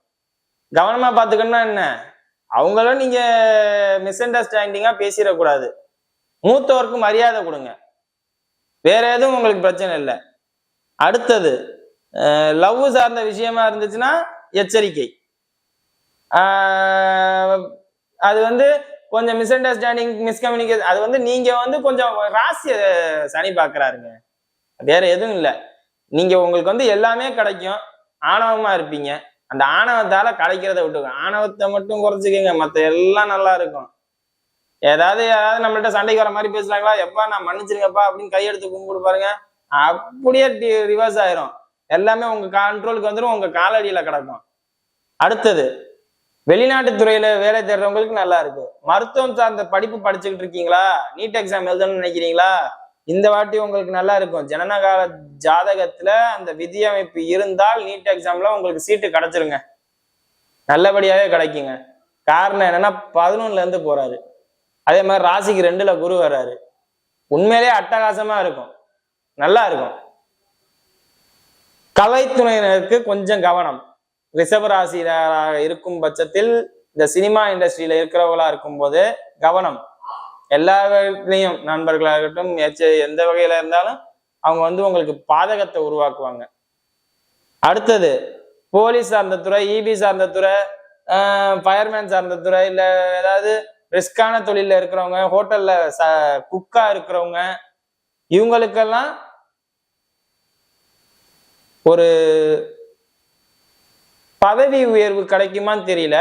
[SPEAKER 3] கவனமா பார்த்துக்கணும்னா என்ன, அவங்களும் நீங்க மிஸ் அண்டர்ஸ்டாண்டிங்கா பேசிடக்கூடாது. மூத்தவருக்கு மரியாதை கொடுங்க, வேற எதுவும் உங்களுக்கு பிரச்சனை இல்லை. அடுத்தது லவ் சார்ந்த விஷயமா இருந்துச்சுன்னா எச்சரிக்கை. அது கொஞ்சம் மிஸ் அண்டர்ஸ்டாண்டிங், மிஸ்கம்யூனிகேஷன், அது நீங்க கொஞ்சம் ராசிய சனி பார்க்கறாருங்க, வேற எதுவும் இல்லை. நீங்க உங்களுக்கு எல்லாமே கிடைக்கும், ஆணவமா இருப்பீங்க. அந்த ஆணவத்தால கிடைக்கிறத விட்டுங்க, ஆணவத்தை மட்டும் குறைச்சிக்கங்க, மற்ற எல்லாம் நல்லா இருக்கும். யாராவது நம்மள்ட்ட சண்டைக்கு வர மாதிரி பேசுறாங்களா, எப்பா நான் மன்னிச்சிருங்கப்பா அப்படின்னு கையெடுத்து கும்பிடு பாருங்க, அப்படியே ரிவர்ஸ் ஆயிரும். எல்லாமே உங்க கண்ட்ரோலுக்கு வந்துடும், உங்க காலடியில கிடக்கும். அடுத்தது வெளிநாட்டு துறையில வேலை தேடுறவங்களுக்கு நல்லா இருக்கு. மருத்துவம் சார்ந்த படிப்பு படிச்சுக்கிட்டு இருக்கீங்களா, நீட் எக்ஸாம் எழுதணும்னு நினைக்கிறீங்களா, இந்த வாட்டி உங்களுக்கு நல்லா இருக்கும். ஜனனகால ஜாதகத்துல அந்த விதி அமைப்பு இருந்தால் நீட் எக்ஸாம்ல உங்களுக்கு சீட்டு கிடைச்சிருங்க, நல்லபடியாவே கிடைக்குங்க. காரணம் என்னன்னா 11ல இருந்து போறாரு. அதே மாதிரி ராசிக்கு 2ல குரு வர்றாரு. உண்மையிலேயே அட்டகாசமா இருக்கும். நல்லா இருக்கும். கலைத்துறையினருக்கு கொஞ்சம் கவனம். ரிஷபராசினராக இருக்கும் பட்சத்தில் இந்த சினிமா இண்டஸ்ட்ரியில இருக்கிறவங்களா இருக்கும்போது கவனம். எல்லா வகையிலையும் நண்பர்களாகட்டும் எந்த வகையில இருந்தாலும் அவங்க வந்து உங்களுக்கு பாதகத்தை உருவாக்குவாங்க. அடுத்தது போலீஸ் சார்ந்த துறை, இபி சார்ந்த துறை, ஃபயர்மேன் சார்ந்த துறை, இல்ல ஏதாவது ரிஸ்கான தொழில இருக்கிறவங்க, ஹோட்டல்ல குக்கா இருக்கிறவங்க, இவங்களுக்கெல்லாம் ஒரு பதவி உயர்வு கிடைக்குமான்னு தெரியல.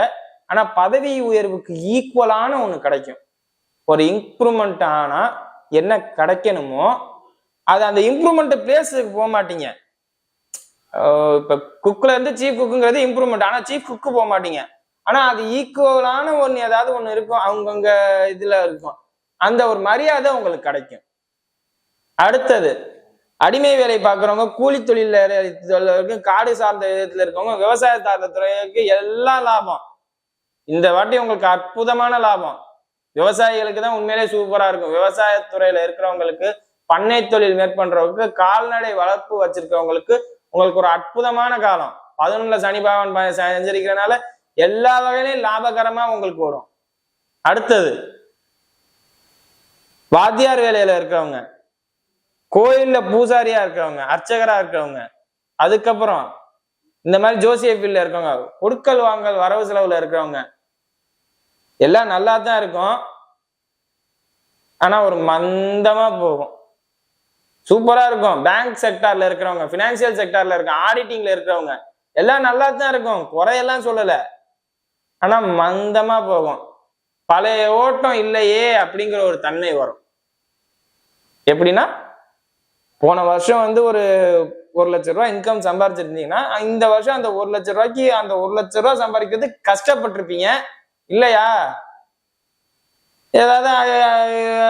[SPEAKER 3] ஆனா பதவி உயர்வுக்கு ஈக்குவலான ஒண்ணு கிடைக்கும். ஒரு இம்ப்ரூவ்மெண்ட் ஆனா என்ன கிடைக்கணுமோ அது அந்த இம்ப்ரூவ்மெண்ட் பிளேஸுக்கு போக மாட்டீங்க. இப்ப குக்ல இருந்து சீஃப் குக்குங்கிறது இம்ப்ரூவ்மெண்ட், ஆனா சீஃப் குக்கு போக மாட்டீங்க. ஆனா அது ஈக்குவலான ஒண்ணு ஏதாவது ஒண்ணு இருக்கும், அவங்கவுங்க இதுல இருக்கும். அந்த ஒரு மரியாதை உங்களுக்கு கிடைக்கும். அடுத்தது அடிமை வேலை பார்க்குறவங்க, கூலி தொழில காடு சார்ந்த விதத்துல இருக்கவங்க, விவசாய சார்ந்த துறைக்கு எல்லாம் லாபம். இந்த வாட்டி உங்களுக்கு அற்புதமான லாபம். விவசாயிகளுக்கு தான் உண்மையிலே சூப்பரா இருக்கும். விவசாயத்துறையில இருக்கிறவங்களுக்கு, பண்ணை தொழில் மேற்கொண்டவங்களுக்கு, கால்நடை வளர்ப்பு வச்சிருக்கிறவங்களுக்கு உங்களுக்கு ஒரு அற்புதமான காலம். 11ல சனி பகவான் சஞ்சரிக்கிறதுனால எல்லா வகையிலையும் லாபகரமா உங்களுக்கு வரும். அடுத்தது வாத்தியார் வேலையில இருக்கிறவங்க, கோயில்ல பூசாரியா இருக்கிறவங்க, அர்ச்சகரா இருக்கிறவங்க, அதுக்கப்புறம் இந்த மாதிரி ஜோசிய ஃபீல்ட்ல இருக்கவங்க, கொடுக்கல் வாங்கல் வரவு செலவுல இருக்கிறவங்க, எல்லாம் நல்லா தான் இருக்கும். ஆனா ஒரு மந்தமா போகும். சூப்பரா இருக்கும். பேங்க் செக்டார்ல இருக்கிறவங்க, பினான்சியல் செக்டார்ல இருக்க, ஆடிட்டிங்ல இருக்கிறவங்க எல்லாம் நல்லா தான் இருக்கும், குறையெல்லாம் சொல்லல. ஆனா மந்தமா போகும். பழைய ஓட்டம் இல்லையே அப்படிங்கிற ஒரு தன்மை வரும். எப்படின்னா, போன வருஷம் வந்து ஒரு 1,00,000 ரூபாய் இன்கம் சம்பாரிச்சிருந்தீங்கன்னா இந்த வருஷம் அந்த 1,00,000 ரூபாய்க்கு அந்த 1,00,000 ரூபாய் சம்பாதிக்கிறதுக்கு கஷ்டப்பட்டிருப்பீங்க இல்லையா? ஏதாவது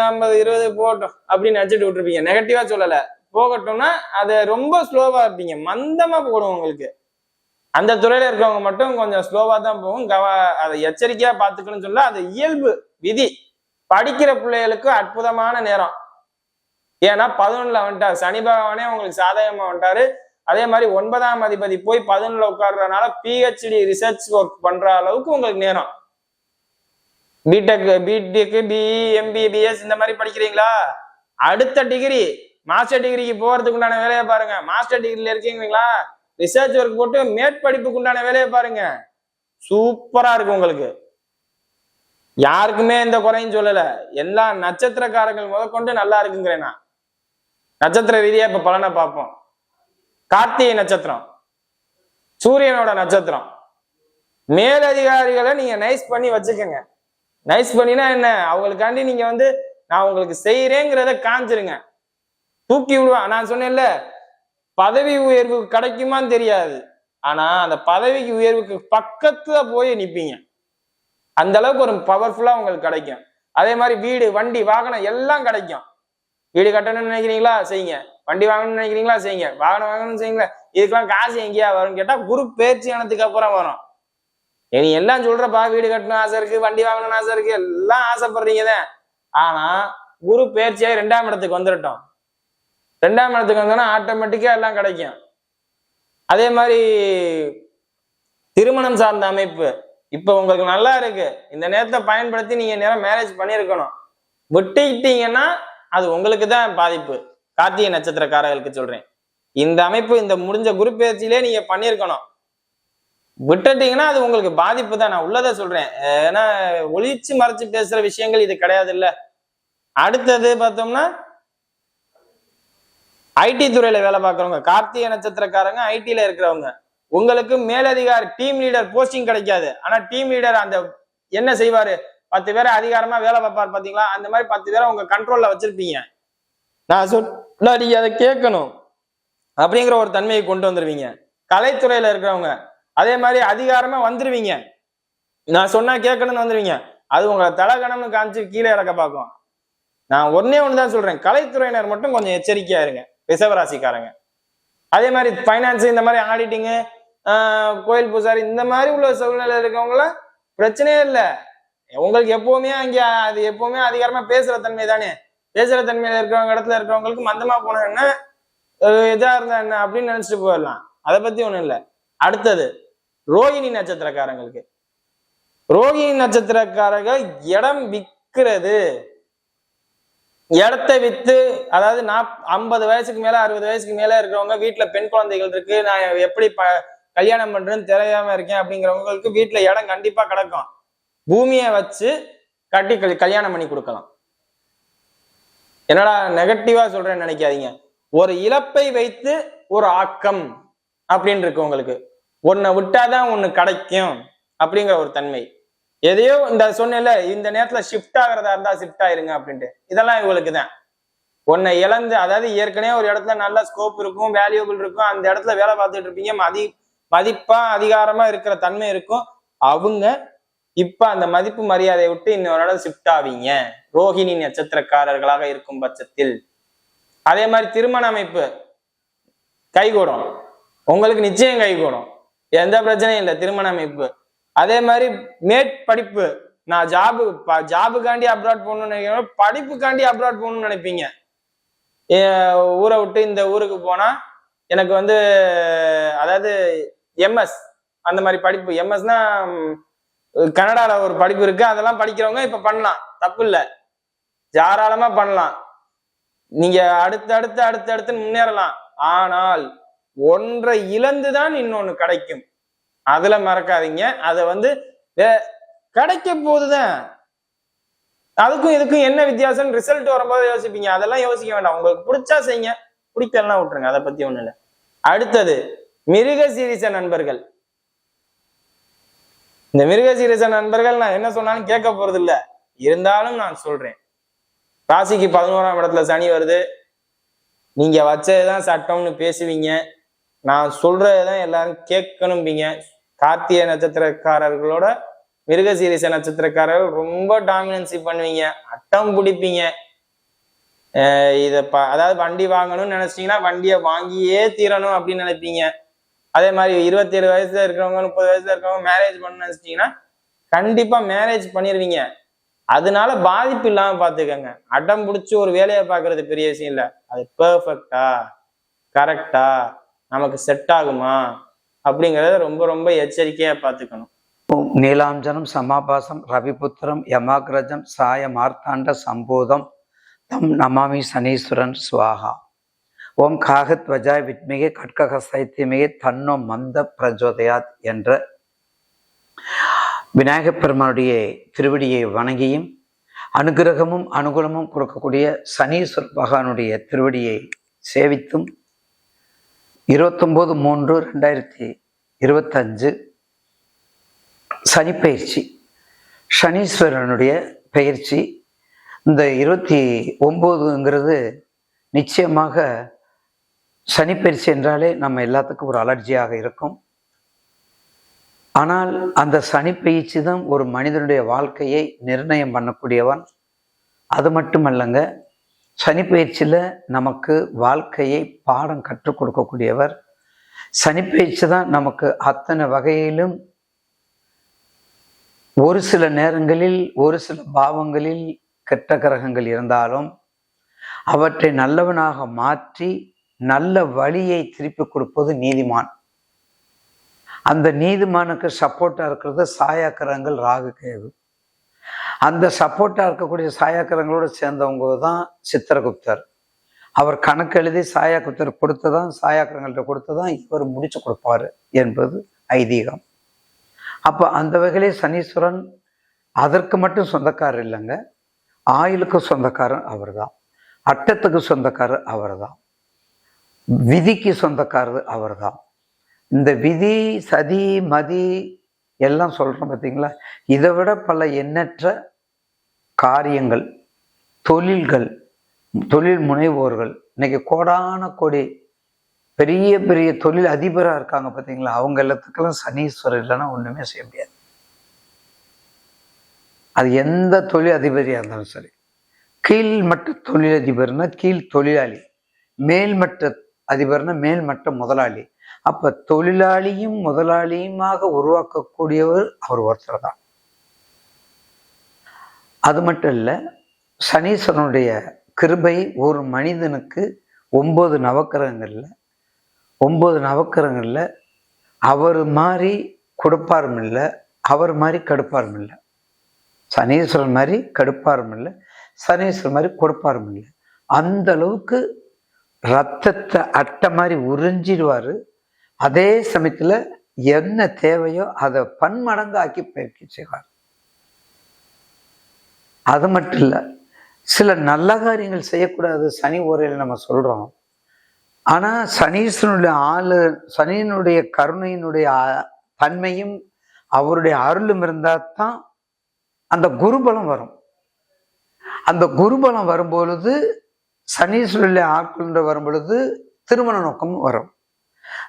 [SPEAKER 3] 50-20 போகட்டும் அப்படின்னு நினைச்சிட்டு விட்டுருப்பீங்க. நெகட்டிவா சொல்லல, போகட்டும்னா அது ரொம்ப ஸ்லோவா இருப்பீங்க, மந்தமா போடும் உங்களுக்கு. அந்த துறையில இருக்கவங்க மட்டும் கொஞ்சம் ஸ்லோவா தான் போகும். அதை எச்சரிக்கையா பார்த்துக்கணும்னு சொல்ல, அது இயல்பு விதி. படிக்கிற பிள்ளைகளுக்கு அற்புதமான நேரம். ஏன்னா 11ல வந்துட்டாரு சனி பகவானே, உங்களுக்கு சாதகமா வந்துட்டாரு. அதே மாதிரி 9ஆம் அதிபதி போய் 11ல உட்கார்றதுனால பிஹெச்டி ரிசர்ச் ஒர்க் பண்ற அளவுக்கு உங்களுக்கு நேரம். பிடெக், பிஇ, எம்பிஏ, பிஎஸ் இந்த மாதிரி படிக்கிறீங்களா, அடுத்த டிகிரி மாஸ்டர் டிகிரிக்கு போறதுக்கு உண்டான வேலையை பாருங்க. மாஸ்டர் டிகிரில இருக்கீங்களா, ரிசர்ச் ஒர்க் போட்டு மேற்படிப்புக்கு உண்டான வேலையை பாருங்க. சூப்பரா இருக்கு உங்களுக்கு. யாருக்குமே எந்த குறையும் சொல்லல. எல்லா நட்சத்திரக்காரங்கள் முதற்கொண்டு நல்லா இருக்குங்கிறேன் நான். நட்சத்திர ரீதியா இப்ப பலனை பார்ப்போம். கார்த்திகை நட்சத்திரம் சூரியனோட நட்சத்திரம். மேலதிகாரிகளை நீங்க நைஸ் பண்ணி வச்சுக்கோங்க. நைஸ் பண்ணினா என்ன, அவங்களுக்காண்டி நீங்க வந்து நான் உங்களுக்கு செய்யறேங்கிறத காமிச்சிருங்க. தூக்கி விடுவா. நான் சொன்னேன்ல, பதவி உயர்வு கிடைக்குமான்னு தெரியாது, ஆனா அந்த பதவிக்கு உயர்வுக்கு பக்கத்துல போய் நிப்பீங்க. அந்த அளவுக்கு ஒரு பவர்ஃபுல்லா உங்களுக்கு கிடைக்கும். அதே மாதிரி வீடு, வண்டி, வாகனம் எல்லாம் கிடைக்கும். வீடு கட்டணும்னு நினைக்கிறீங்களா, செய்யுங்க. வண்டி வாங்கணும்னு நினைக்கிறீங்களா, செய்யுங்க. வாகனம் வாங்கணும்னு செய்யுங்களா. இதுக்கெல்லாம் காசு எங்கேயா வரும்னு கேட்டா குரு பயிற்சி ஆனதுக்கு அப்புறம் வரும். நீ எல்லாம் சொல்றப்பா, வீடு கட்டணும் ஆசை இருக்கு, வண்டி வாங்கணும்னு ஆசை இருக்கு, எல்லாம் ஆசைப்படுறீங்கதான். ஆனா குரு பயிற்சியாகி 2ஆம் இடத்துக்கு வந்துடட்டும். 2ஆம் இடத்துக்கு வந்தோன்னா ஆட்டோமேட்டிக்கா எல்லாம் கிடைக்கும். அதே மாதிரி திருமணம் சார்ந்த அமைப்பு இப்ப உங்களுக்கு நல்லா இருக்கு. இந்த நேரத்தை பயன்படுத்தி நீங்க நேரம் மேரேஜ் பண்ணிருக்கணும். விட்டுக்கிட்டீங்கன்னா அது உங்களுக்கு தான் பாதிப்பு. கார்த்திகை நட்சத்திரக்காரர்களுக்கு சொல்றேன், இந்த அமைப்பு இந்த முடிஞ்ச குரு பயிற்சியிலே நீங்க பண்ணிருக்கணும். விட்டுட்டீங்கன்னா அது உங்களுக்கு பாதிப்பு தான். நான் உள்ளதை சொல்றேன், ஏன்னா ஒளிச்சு மறைச்சு பேசுற விஷயங்கள் இது கிடையாது இல்ல. அடுத்தது பார்த்தோம்னா, ஐடி துறையில வேலை பார்க்கறவங்க, கார்த்திகை நட்சத்திரக்காரங்க, ஐடில இருக்கிறவங்க, உங்களுக்கு மேலதிகாரி டீம் லீடர் போஸ்டிங் கிடைக்காது. ஆனா டீம் லீடர் அந்த என்ன செய்வாரு, 10 பேரை அதிகாரமா வேலை பார்ப்பார் பாத்தீங்களா, அந்த மாதிரி 10 பேரை உங்க கண்ட்ரோல்ல வச்சிருப்பீங்க. நான் சொல்ல நீங்க அதை கேட்கணும் அப்படிங்கிற ஒரு தன்மையை கொண்டு வந்துருவீங்க. கலைத்துறையில இருக்கிறவங்க அதே மாதிரி அதிகாரமா வந்துருவீங்க. நான் சொன்னா கேட்கணும்னு வந்துருவீங்க. அது உங்களை தலகணம்னு காமிச்சு கீழே இறக்க பார்க்கும். நான் ஒண்ணுதான் சொல்றேன், கலைத்துறையினர் மட்டும் கொஞ்சம் எச்சரிக்கையா இருங்க, ரிஷபராசிக்காரங்க. அதே மாதிரி பைனான்ஸ், இந்த மாதிரி ஆடிட்டிங்கு, கோயில் பூசாரி, இந்த மாதிரி உள்ள சூழ்நிலை இருக்கவங்கள பிரச்சனையே இல்லை. உங்களுக்கு எப்பவுமே அங்க அது எப்பவுமே அதிகாரமா பேசுற தன்மை தானே. பேசுற தன்மையில இருக்கிறவங்க இடத்துல இருக்கிறவங்களுக்கு மந்தமா போனா என்ன, இதா இருந்தா என்ன அப்படின்னு நினைச்சிட்டு போயிடலாம். அதை பத்தி ஒண்ணும் இல்லை. அடுத்தது ரோகிணி நட்சத்திரக்காரங்களுக்கு. ரோகிணி நட்சத்திரக்காரர்கள் இடம் விற்கிறது, இடத்தை வித்து, அதாவது 50 வயசுக்கு மேல 60 வயசுக்கு மேல இருக்கிறவங்க, வீட்டுல பெண் குழந்தைகள் இருக்கு, நான் எப்படி கல்யாணம் பண்றேன்னு தெரியாம இருக்கேன் அப்படிங்கிறவங்களுக்கு வீட்டுல இடம் கண்டிப்பா கிடக்கும். பூமியை வச்சு கட்டி கல்யாணம் பண்ணி கொடுக்கலாம். என்னடா நெகட்டிவா சொல்றேன்னு நினைக்காதீங்க. ஒரு இழப்பை வைத்து ஒரு ஆக்கம் அப்படின்னு இருக்கு உங்களுக்கு. ஒன்னை விட்டாதான் ஒண்ணு கிடைக்கும் அப்படிங்கிற ஒரு தன்மை. எதையோ இந்த சொன்னேன்ல, இந்த நேரத்துல ஷிஃப்ட் ஆகிறதா இருந்தா ஷிஃப்ட் ஆயிருங்க அப்படின்ட்டு, இதெல்லாம் இவங்களுக்கு தான். உன்னை இழந்து, அதாவது ஏற்கனவே ஒரு இடத்துல நல்ல ஸ்கோப் இருக்கும், வேல்யூபிள் இருக்கும், அந்த இடத்துல வேலை பார்த்துட்டு இருப்பீங்க, மதிப்பா அதிகாரமா இருக்கிற தன்மை இருக்கும். அவங்க இப்ப அந்த மதிப்பு மரியாதையை விட்டு இன்னொரு இடம் ஷிஃப்ட் ஆவீங்க, ரோஹிணி நட்சத்திரக்காரர்களாக இருக்கும் பட்சத்தில். அதே மாதிரி திருமண அமைப்பு கைகூடும், உங்களுக்கு நிச்சயம் கைகூடும், எந்த பிரச்சனையும் இல்லை. திருமண அமைப்பு அதே மாதிரி மேற்படிப்பு, நான் ஜாபுக்காண்டி அப்ராட் போகணும்னு நினைக்கிறேன், படிப்புக்காண்டி அப்ராட் போகணும்னு நினைப்பீங்க. ஊரை விட்டு இந்த ஊருக்கு போனா எனக்கு வந்து, அதாவது எம்எஸ் அந்த மாதிரி படிப்பு, எம்எஸ்னா கனடால ஒரு படிப்பு இருக்கு, அதெல்லாம் படிக்கிறவங்க இப்ப பண்ணலாம், தப்பு இல்லை, தாராளமா பண்ணலாம். நீங்க அடுத்து முன்னேறலாம். ஆனால் ஒன்றை இழந்துதான் இன்னொன்னு கிடைக்கும், அதுல மறக்காதீங்க. அதை வந்து கிடைக்க போதுதான். அதுக்கும் இதுக்கும் என்ன வித்தியாசம், ரிசல்ட் வரும்போது யோசிப்பீங்க, அதெல்லாம் யோசிக்க வேண்டாம். உங்களுக்கு பிடிச்சா செய்யுங்க, பிடிக்கலாம் விட்டுருங்க, அதை பத்தி ஒண்ணு இல்லை. அடுத்தது மிருகசீரிஷ நண்பர்கள். இந்த மிருகசீரிஷ நண்பர்கள் நான் என்ன சொன்னாலும் கேட்க போறது இல்லை, இருந்தாலும் நான் சொல்றேன். ராசிக்கு 11ஆம் இடத்துல சனி வருது, நீங்க வச்சதுதான் சட்டம்னு பேசுவீங்க, நான் சொல்றதுதான் எல்லாரும் கேட்கணும்பீங்க. கார்த்திகை நட்சத்திரக்காரர்களோட மிருகசீரிஷ நட்சத்திரக்காரர்கள் ரொம்ப டாமினன்சி பண்ணுவீங்க, அட்டம் பிடிப்பீங்க. அதாவது வண்டி வாங்கணும்னு நினைச்சிட்டீங்கன்னா வண்டியை வாங்கியே தீரணும் அப்படின்னு நினைப்பீங்க. அதே மாதிரி 27 வயசுல இருக்கிறவங்க 30 வயசுல இருக்கிறவங்க மேரேஜ் பண்ணணும்னு நினைச்சிட்டீங்கன்னா கண்டிப்பா மேரேஜ் பண்ணிருவீங்க. அதனால பாதிப்பு இல்லாம பாத்துக்கங்க. அடம் பிடிச்சி ஒரு வேலையை பாக்குறது பெரிய விஷயம் இல்லை, அது பெர்ஃபெக்டா கரெக்டா நமக்கு செட் ஆகுமா அப்படிங்கிறத ரொம்ப ரொம்ப எச்சரிக்கையா பார்த்துக்கணும்.
[SPEAKER 4] நீலாஞ்சனம் சமாபாசம் ரவிபுத்திரம் யமாகிரஜம் சாய மார்த்தாண்ட சம்போதம் தம் நமாமி சனீஸ்வரன் சுவாகா. ஓம் காகத்வஜாய் வித்மிகே கட்கக சைத்தியமிகே தன்னோ மந்த பிரஜோதயாத் என்ற விநாயகப் பெருமானுடைய திருவடியை வணங்கியும் அனுகிரகமும் அனுகூலமும் கொடுக்கக்கூடிய சனீஸ்வர பகவானுடைய திருவடியை சேவித்தும் 29/3/2025 சனிப்பெயர்ச்சி, சனீஸ்வரனுடைய பெயர்ச்சி. இந்த 29ங்கிறது நிச்சயமாக சனிப்பெயர்ச்சி என்றாலே நம்ம எல்லாத்துக்கும் ஒரு அலர்ஜியாக இருக்கும். ஆனால் அந்த சனிப்பெயர்ச்சி தான் ஒரு மனிதனுடைய வாழ்க்கையை நிர்ணயம் பண்ணக்கூடியவன். அது மட்டுமல்லங்க, சனிப்பெயர்ச்சியில் நமக்கு வாழ்க்கையை பாடம் கற்றுக் கொடுக்கக்கூடியவர். சனிப்பெயர்ச்சி தான் நமக்கு அத்தனை வகையிலும், ஒரு சில நேரங்களில் ஒரு சில பாவங்களில் கெட்ட கிரகங்கள் இருந்தாலும் அவற்றை நல்லவனாக மாற்றி நல்ல வழியை திருப்பி கொடுப்பது நீதிமான். அந்த நீதிமானுக்கு சப்போர்ட்டா இருக்கிறது சாயாக்கிரகங்கள் ராகு கேது. அந்த சப்போர்ட்டா இருக்கக்கூடிய சாயாக்கிரகங்களோடு சேர்ந்தவங்க தான் சித்திரகுப்தர். அவர் கணக்கு எழுதி சாயாகுப்தர் கொடுத்ததான், சாயாக்கிரகங்கள்ட்ட கொடுத்ததான் இவர் முடிச்சு கொடுப்பாரு என்பது ஐதீகம். அப்போ அந்த வகையிலே சனீஸ்வரன் அதற்கு மட்டும் சொந்தக்காரர் இல்லைங்க, ஆயுளுக்கு சொந்தக்காரர் அவர் தான், அட்டத்துக்கு சொந்தக்காரர் அவர் தான், விதிக்கு சொந்தக்காரர் அவர் தான். இந்த விதி சதி மதி எல்லாம் சொல்றோம் பார்த்தீங்களா, இதை விட பல எண்ணற்ற காரியங்கள், தொழில்கள், தொழில் முனைவோர்கள், இன்னைக்கு கோடான கோடி பெரிய பெரிய தொழில் அதிபராக இருக்காங்க பார்த்தீங்களா, அவங்க எல்லாத்துக்கெல்லாம் சனீஸ்வரர் இல்லைன்னா ஒன்றுமே செய்ய முடியாது. அது எந்த தொழில் அதிபதியாக இருந்தாலும் சரி. கீழ்மட்ட தொழிலதிபர்னா கீழ் தொழிலாளி, மேல்மட்ட அதிபர்னா மேல்மட்ட முதலாளி. அப்ப தொழிலாளியும் முதலாளியுமாக உருவாக்கக்கூடியவர் அவர் ஒருத்தர் தான். அது மட்டும் இல்லை, சனீஸ்வரனுடைய கிருபை ஒரு மனிதனுக்கு 9 நவக்கிரகங்கள்ல 9 நவக்கிரகங்கள்ல அவர் மாதிரி கொடுப்பாரும் இல்லை, அவர் மாதிரி கடுப்பாரும் இல்லை. சனீஸ்வரன் மாதிரி கடுப்பாரும் இல்லை, சனீஸ்வரன் மாதிரி கொடுப்பாரும் இல்லை. அந்த அளவுக்கு ரத்தத்தை அட்டை மாதிரி உறிஞ்சிடுவாரு. அதே சமயத்துல என்ன தேவையோ அதை பன்மடங்கு ஆக்கி பயிற்சி செய்வார். அது மட்டும் இல்லை, சில நல்ல காரியங்கள் செய்யக்கூடாது சனி ஓரையில் நம்ம சொல்றோம். ஆனா சனியினுடைய கருணையினுடைய தன்மையும் அவருடைய அருளும் இருந்தா தான் அந்த குருபலம் வரும். அந்த குருபலம் வரும்பொழுது சனீஸ்வரனுடைய ஆட்கொண்டு வரும் பொழுது திருமண நோக்கம் வரும்.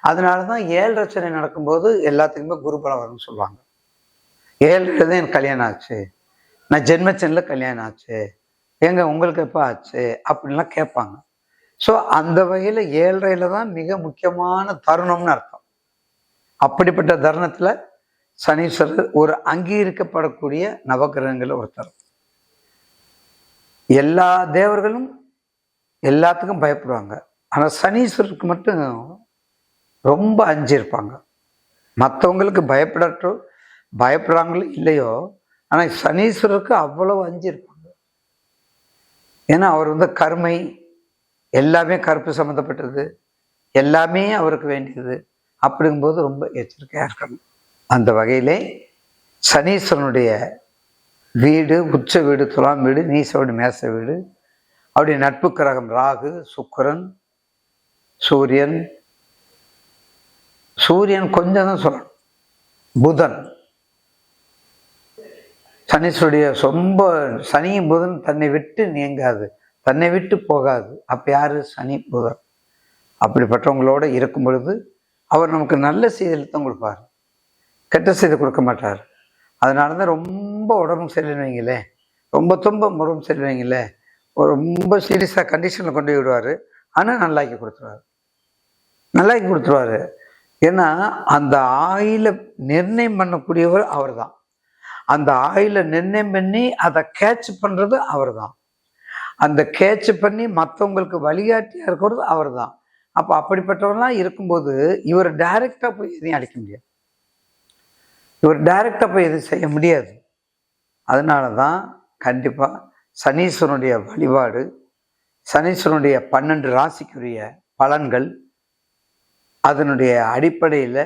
[SPEAKER 4] அதனாலதான் 7 சனி நடக்கும்போது எல்லாத்துக்குமே குருபலம் வரும்னு சொல்லுவாங்க. 7 தான் எனக்கு கல்யாணம் ஆச்சு, நான் ஜென்மச்சனில் கல்யாணம் ஆச்சு, ஏங்க உங்களுக்கு எப்போ ஆச்சு அப்படின்லாம் கேட்பாங்க. ஸோ அந்த வகையில் 7 தான் மிக முக்கியமான தருணம்னு அர்த்தம். அப்படிப்பட்ட தருணத்துல சனீஸ்வரர் ஒரு அங்கீகரிக்கப்படக்கூடிய நவகிரகங்கள் ஒருத்தர். எல்லா தேவர்களும் எல்லாத்துக்கும் பயப்படுவாங்க, ஆனா சனீஸ்வரருக்கு மட்டும் ரொம்ப அஞ்சிருப்பாங்க. மற்றவங்களுக்கு பயப்படுறாங்களோ இல்லையோ, ஆனா சனீஸ்வரருக்கு அவ்வளவு அஞ்சிருப்பாங்க. ஏன்னா அவர் கருமை, எல்லாமே கருப்பு சம்மந்தப்பட்டது, எல்லாமே அவருக்கு வேண்டியது. அப்படிங்கும்போது ரொம்ப எச்சரிக்கையா இருக்கணும். அந்த வகையிலே சனீஸ்வரனுடைய வீடு, உச்ச வீடு துலாம் வீடு, நீச வீடு மேச வீடு, அவருடைய நட்பு கிரகம் ராகு, சுக்கிரன், சூரியன் கொஞ்சம் தான் சொல்லணும், புதன். சனீஸ்வருடைய ரொம்ப சனியும் புதன் தன்னை விட்டு நீங்காது, தன்னை விட்டு போகாது. அப்ப யாரு? சனி புதன். அப்படிப்பட்டவங்களோட இருக்கும் பொழுது அவர் நமக்கு நல்ல செய்தியில் தான் கொடுப்பார், கெட்ட செய்தி கொடுக்க மாட்டார். அதனாலதான் ரொம்ப உடம்பு சரியில்லைன்னு வைங்களே, ரொம்ப துன்பம் உடம்பு சரியில்லை வைங்களே, ரொம்ப சீரியஸா கண்டிஷன்ல கொண்டு போய் விடுவாரு. ஆனா நல்லாக்கி கொடுத்துருவாரு. ஏன்னா அந்த ஆயில நிர்ணயம் பண்ணக்கூடியவர் அவர் தான். அந்த ஆயில நிர்ணயம் பண்ணி அதை கேட்ச் பண்றது அவர் தான். அந்த கேட்ச் பண்ணி மற்றவங்களுக்கு வழிகாட்டியா இருக்கிறது அவர் தான். அப்ப அப்படிப்பட்டவர்லாம் இருக்கும்போது இவர் டைரக்டா போய் எதையும் அடிக்க முடியாது, இவர் டைரக்டா போய் எதுவும் செய்ய முடியாது. அதனாலதான் கண்டிப்பா சனீஸ்வரனுடைய வழிபாடு, சனீஸ்வரனுடைய 12 ராசிக்குரிய பலன்கள், அதனுடைய அடிப்படையில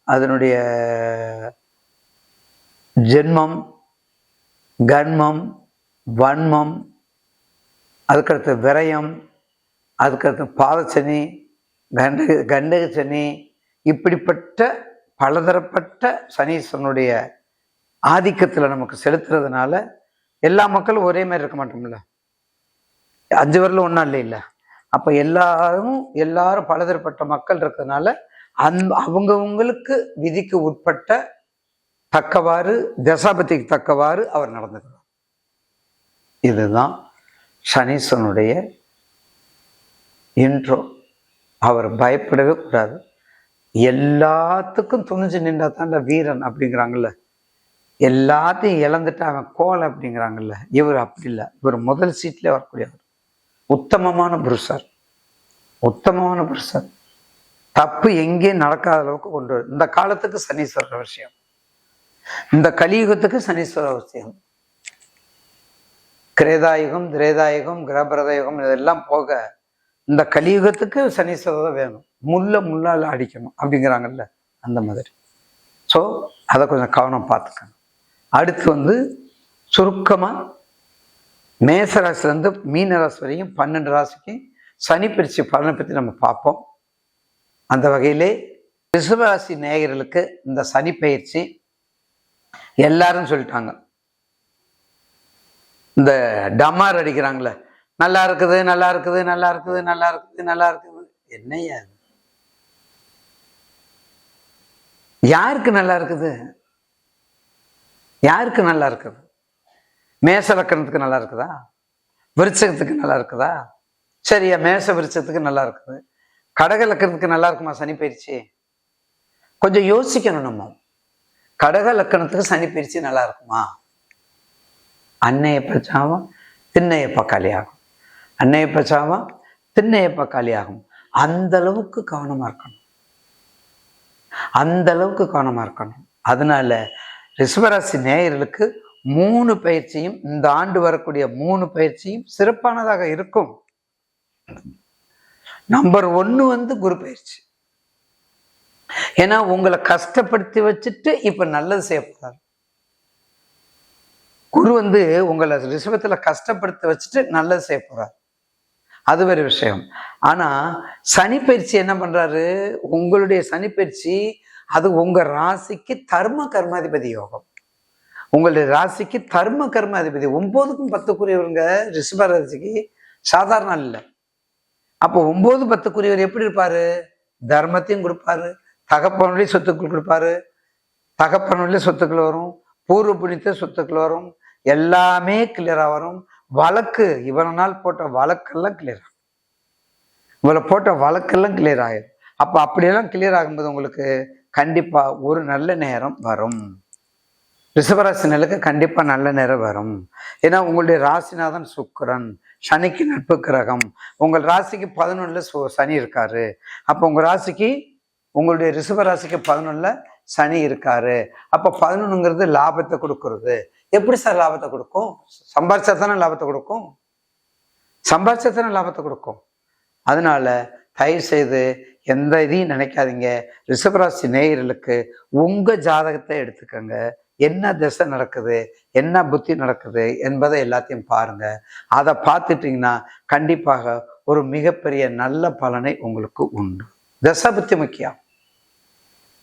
[SPEAKER 4] அதனுடைய ஜென்மம், கன்மம், வன்மம், அதுக்கடுத்து விரயம், அதுக்கடுத்து பாதச்சனி, கண்டக சனி, இப்படிப்பட்ட பலதரப்பட்ட சனீஸ்வரனுடைய ஆதிக்கத்துல நமக்கு செலுத்துறதுனால எல்லா மக்களும் ஒரே மாதிரி இருக்க மாட்டோம்ல, 5 வரலும் ஒன்றும் இல்லை. அப்ப எல்லாரும் பலதரப்பட்ட மக்கள் இருக்கிறதுனால அவங்கவுங்களுக்கு விதிக்கு உட்பட்ட தக்கவாறு, தசாபதிக்கு தக்கவாறு அவர் நடந்துக்கிறார். இதுதான் சனீஸ்வரனுடைய இன்ட்ரோ. அவர் பயப்படவே கூடாது, எல்லாத்துக்கும் துணிஞ்சு நின்றா தாண்ட வீரன் அப்படிங்கிறாங்கல்ல, எல்லாத்தையும் இழந்துட்டு அவன் கோல் அப்படிங்கிறாங்கல்ல, இவர் அப்படி இல்லை. இவர் முதல் சீட்ல வரக்கூடியவர், உத்தமமான புருஷர். தப்பு எங்கேயும் நடக்காத அளவுக்கு கொண்டு வரும். இந்த காலத்துக்கு சனீஸ்வரர் அவசியம், இந்த கலியுகத்துக்கு சனீஸ்வரர் அவசியம். கிரேதாயுகம், திரேதாயுகம், கிரபரதயுகம் இதெல்லாம் போக இந்த கலியுகத்துக்கு சனீஸ்வரர் வேணும். முள்ளால அடிக்கணும் அப்படிங்கிறாங்கல்ல, அந்த மாதிரி. ஸோ அதை கொஞ்சம் கவனம் பார்த்துக்கணும். அடுத்து சுருக்கமா மேசராசிலேருந்து மீனராசி வரையும் 12 ராசிக்கு சனி பயிற்சி பலனை பற்றி நம்ம பார்ப்போம். அந்த வகையிலே ரிஷபராசி நேயர்களுக்கு இந்த சனி பயிற்சி எல்லாரும் சொல்லிட்டாங்க, இந்த டமார் அடிக்கிறாங்களே, நல்லா இருக்குது, என்னையா யாருக்கு நல்லா இருக்குது? மேச லக்கணத்துக்கு நல்லா இருக்குதா? விருச்சகத்துக்கு நல்லா இருக்குதா? சரியா, மேச விருச்சத்துக்கு நல்லா இருக்குது. கடக லக்கணத்துக்கு நல்லா இருக்குமா சனி பயிற்சி? கொஞ்சம் யோசிக்கணும். நம்ம கடக லக்கணத்துக்கு சனி பயிற்சி நல்லா இருக்குமா? அன்னைய பச்சாம திண்ணைய பக்காளி ஆகும், அன்னைய பச்சாம திண்ணையப்ப காலியாகும். அந்த அளவுக்கு கவனமா இருக்கணும், அந்த அளவுக்கு கவனமா இருக்கணும். அதனால ரிஷபராசி நேயர்களுக்கு 3 பயிற்சியும், இந்த ஆண்டு வரக்கூடிய 3 பயிற்சியும் சிறப்பானதாக இருக்கும். நம்பர் 1 வந்து குரு பயிற்சி. ஏன்னா உங்களை கஷ்டப்படுத்தி வச்சுட்டு இப்ப நல்லது செய்ய போறாரு. குரு வந்து உங்களை ரிஷபத்துல கஷ்டப்படுத்தி வச்சுட்டு நல்லது செய்ய போறாரு, அது வேற விஷயம். ஆனா சனி பயிற்சி என்ன பண்றாரு, உங்களுடைய சனி பயிற்சி அது உங்க ராசிக்கு தர்ம கர்மாதிபதி யோகம். உங்களுடைய ராசிக்கு தர்ம கர்மாதிபதி 9க்கும் 10க்குரியவருங்க ரிஷப ராசிக்கு சாதாரண இல்லை. அப்போ 9, 10க்குரியவர் எப்படி இருப்பாரு, தர்மத்தையும் கொடுப்பாரு, தகப்பனுடைய சொத்துக்கள் கொடுப்பாரு, தகப்பனுடைய சொத்துக்கள் வரும், பூர்வ புண்ணியத்தை சொத்துக்கள் வரும், எல்லாமே கிளியரா வரும். வழக்கு இவ்வளவு போட்ட வழக்கெல்லாம் கிளியர் ஆகும், இவ்வளவு போட்ட வழக்கெல்லாம் கிளியர் ஆகும். அப்ப அப்படியெல்லாம் கிளியர் ஆகும்போது உங்களுக்கு கண்டிப்பா ஒரு நல்ல நேரம் வரும். ரிஷபராசினருக்கு கண்டிப்பா நல்ல நேரம் வரும். ஏன்னா உங்களுடைய ராசிநாதன் சுக்கிரன், சனிக்கு நட்பு கிரகம். உங்கள் ராசிக்கு 11ல சனி இருக்காரு. அப்ப உங்க ராசிக்கு, உங்களுடைய ரிஷபராசிக்கு 11ல சனி இருக்காரு. அப்ப 11ங்கிறது லாபத்தை கொடுக்கறது. எப்படி சார் லாபத்தை கொடுக்கும்? சம்பாரிச்சா தானே லாபத்தை கொடுக்கும், சம்பாரிச்சா தானே லாபத்தை கொடுக்கும். அதனால தயவு செய்து எந்த இதையும் நினைக்காதீங்க. ரிஷபராசி நேயர்களுக்கு உங்க ஜாதகத்தை எடுத்துக்கங்க, என்ன திசை நடக்குது, என்ன புத்தி நடக்குது என்பதை எல்லாத்தையும் பாருங்க. அதை பார்த்துட்டீங்கன்னா கண்டிப்பாக ஒரு மிகப்பெரிய நல்ல பலனை உங்களுக்கு உண்டு. தசை புத்தி முக்கியம்,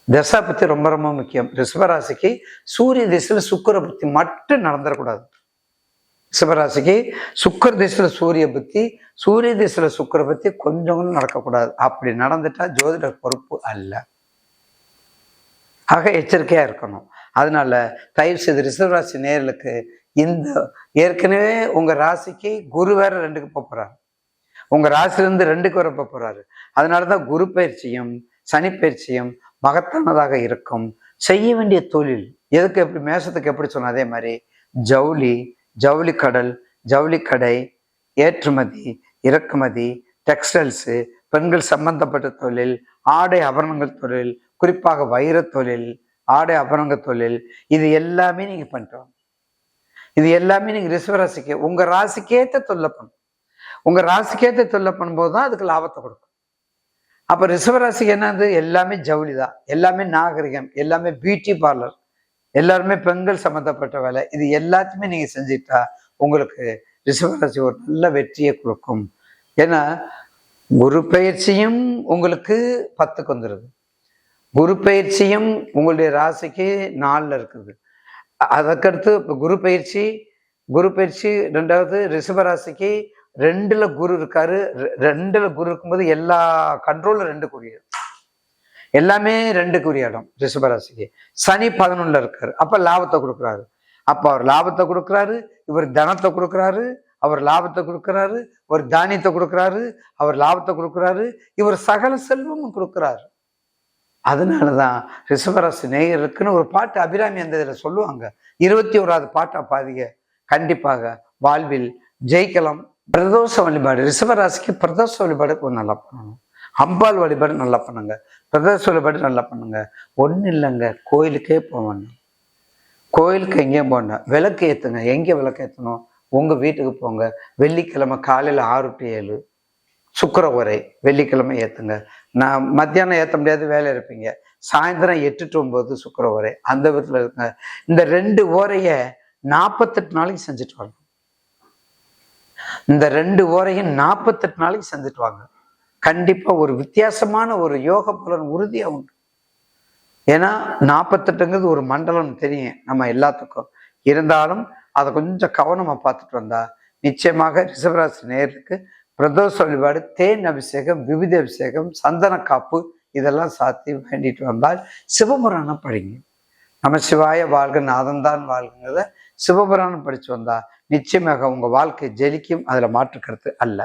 [SPEAKER 4] தசா புத்தி ரொம்ப ரொம்ப முக்கியம். ரிஷபராசிக்கு சூரிய திசையில சுக்கிர புத்தி மட்டும் நடந்துடக்கூடாது. ரிஷபராசிக்கு சுக்கிர திசையில சூரிய புத்தி, சூரிய திசையில சுக்கிர புத்தி கொஞ்சம் நடக்கக்கூடாது. அப்படி நடந்துட்டா ஜோதிட பொறுப்பு அல்ல. ஆக எச்சரிக்கையா இருக்கணும். அதனால தயவு செய்து ரிஷபராசி நேயர்களுக்கு இந்த ஏற்கனவே உங்க ராசிக்கு குரு வேற 2க்கு போறாரு, உங்க ராசியிலிருந்து 2க்கு வர போறாரு. அதனாலதான் குரு பயிற்சியும் சனி பயிற்சியும் மகத்தானதாக இருக்கும். செய்ய வேண்டிய தொழில் எதுக்கு, எப்படி மேஷத்துக்கு எப்படி சொன்ன அதே மாதிரி ஜவுளி, ஜவுளி கடல், ஜவுளி கடை, ஏற்றுமதி இறக்குமதி, டெக்ஸ்டைல்ஸு, பெண்கள் சம்பந்தப்பட்ட தொழில், ஆடை ஆபரணங்கள் தொழில், குறிப்பாக வைர தொழில், ஆடை ஆபரணங்க தொழில், இது எல்லாமே நீங்க பண்ணிட்டு, இது எல்லாமே நீங்க ரிஷபராசிக்கு உங்க ராசிக்கேற்ற தொல்லை பண்ணும். உங்க ராசிக்கேற்ற தொல்லை பண்ணும்போது தான் அதுக்கு லாபத்தை கொடுக்கும். அப்ப ரிஷபராசிக்கு என்னது, எல்லாமே ஜவுளி தான், எல்லாமே நாகரிகம், எல்லாமே பியூட்டி பார்லர், எல்லாருமே பெண்கள் சம்பந்தப்பட்ட வேலை, இது எல்லாத்தையுமே நீங்க செஞ்சுட்டா உங்களுக்கு ரிஷபராசி ஒரு நல்ல வெற்றியை கொடுக்கும். ஏன்னா குரு பயிற்சியும் உங்களுக்கு 10க்கு வந்துடுது, குரு பயிற்சியும் உங்களுடைய ராசிக்கு 4ல இருக்குது. அதற்கடுத்து குரு பயிற்சி, குரு பயிற்சி 2வது ரிஷபராசிக்கு 2ல குரு இருக்காரு. 2ல குரு இருக்கும்போது எல்லா கண்ட்ரோலும் 2க்குரிய, எல்லாமே 2க்குரிய இடம் ரிஷபராசிக்கு. சனி 11ல இருக்காரு, அப்ப லாபத்தை கொடுக்குறாரு. அப்ப அவர் லாபத்தை கொடுக்குறாரு, இவர் தனத்தை கொடுக்குறாரு, அவர் லாபத்தை கொடுக்குறாரு, ஒரு தானியத்தை கொடுக்குறாரு, அவர் லாபத்தை கொடுக்குறாரு, இவர் சகல செல்வமும் கொடுக்குறாரு. அதனாலதான் ரிஷபராசி நேயருக்குன்னு ஒரு பாட்டு அபிராமி அந்த இதுல சொல்லுவாங்க, 21வது பாட்டா பாதிக. கண்டிப்பாக வாழ்வில் ஜெயிக்கலாம். பிரதோஷ வழிபாடு, ரிஷபராசிக்கு பிரதோஷ வழிபாடு நல்லா பண்ணணும், அம்பாள் வழிபாடு நல்லா பண்ணுங்க, பிரதோஷ வழிபாடு நல்லா பண்ணுங்க. ஒன்றும் இல்லைங்க, கோயிலுக்கே போவேன், கோயிலுக்கு எங்கேயும் போன விளக்கு ஏற்றுங்க. எங்கே விளக்கு ஏற்றணும், உங்க வீட்டுக்கு போங்க. வெள்ளிக்கிழமை காலையில் 6 to 7 சுக்கிர உரை வெள்ளிக்கிழமை ஏற்றுங்க. நான் மத்தியானம் ஏற்ற முடியாது, வேலை இருப்பீங்க. சாயந்தரம் 8 to 9 சுக்கிர உரை, அந்த விதத்தில் இருக்குங்க. இந்த 2 ஓரையை 48 நாளைக்கு செஞ்சுட்டு வாங்க. இந்த 2 ஓரையும் 48 நாளைக்கு செஞ்சுட்டு வாங்க. கண்டிப்பா ஒரு வித்தியாசமான ஒரு யோக பலன் உறுதியா உண்டு. ஏன்னா 48ங்கிறது ஒரு மண்டலம் தெரியும் நம்ம எல்லாத்துக்கும். இருந்தாலும் அதை கொஞ்சம் கவனமா பார்த்துட்டு வந்தா நிச்சயமாக ரிஷபராசி நேயருக்கு பிரதோஷ வழிபாடு, தேன் அபிஷேகம், விபூதி அபிஷேகம், சந்தன காப்பு இதெல்லாம் சாத்தி வேண்டிட்டு வந்தால் சிவபுராணம் படிங்க. நம்ம சிவாய வாழ்க நாதன்தான் வாழ்கிறத சிவபுராணம் படிச்சு வந்தா நிச்சயமாக உங்க வாழ்க்கை ஜெயிக்கும், அதுல மாற்று கருத்து அல்ல.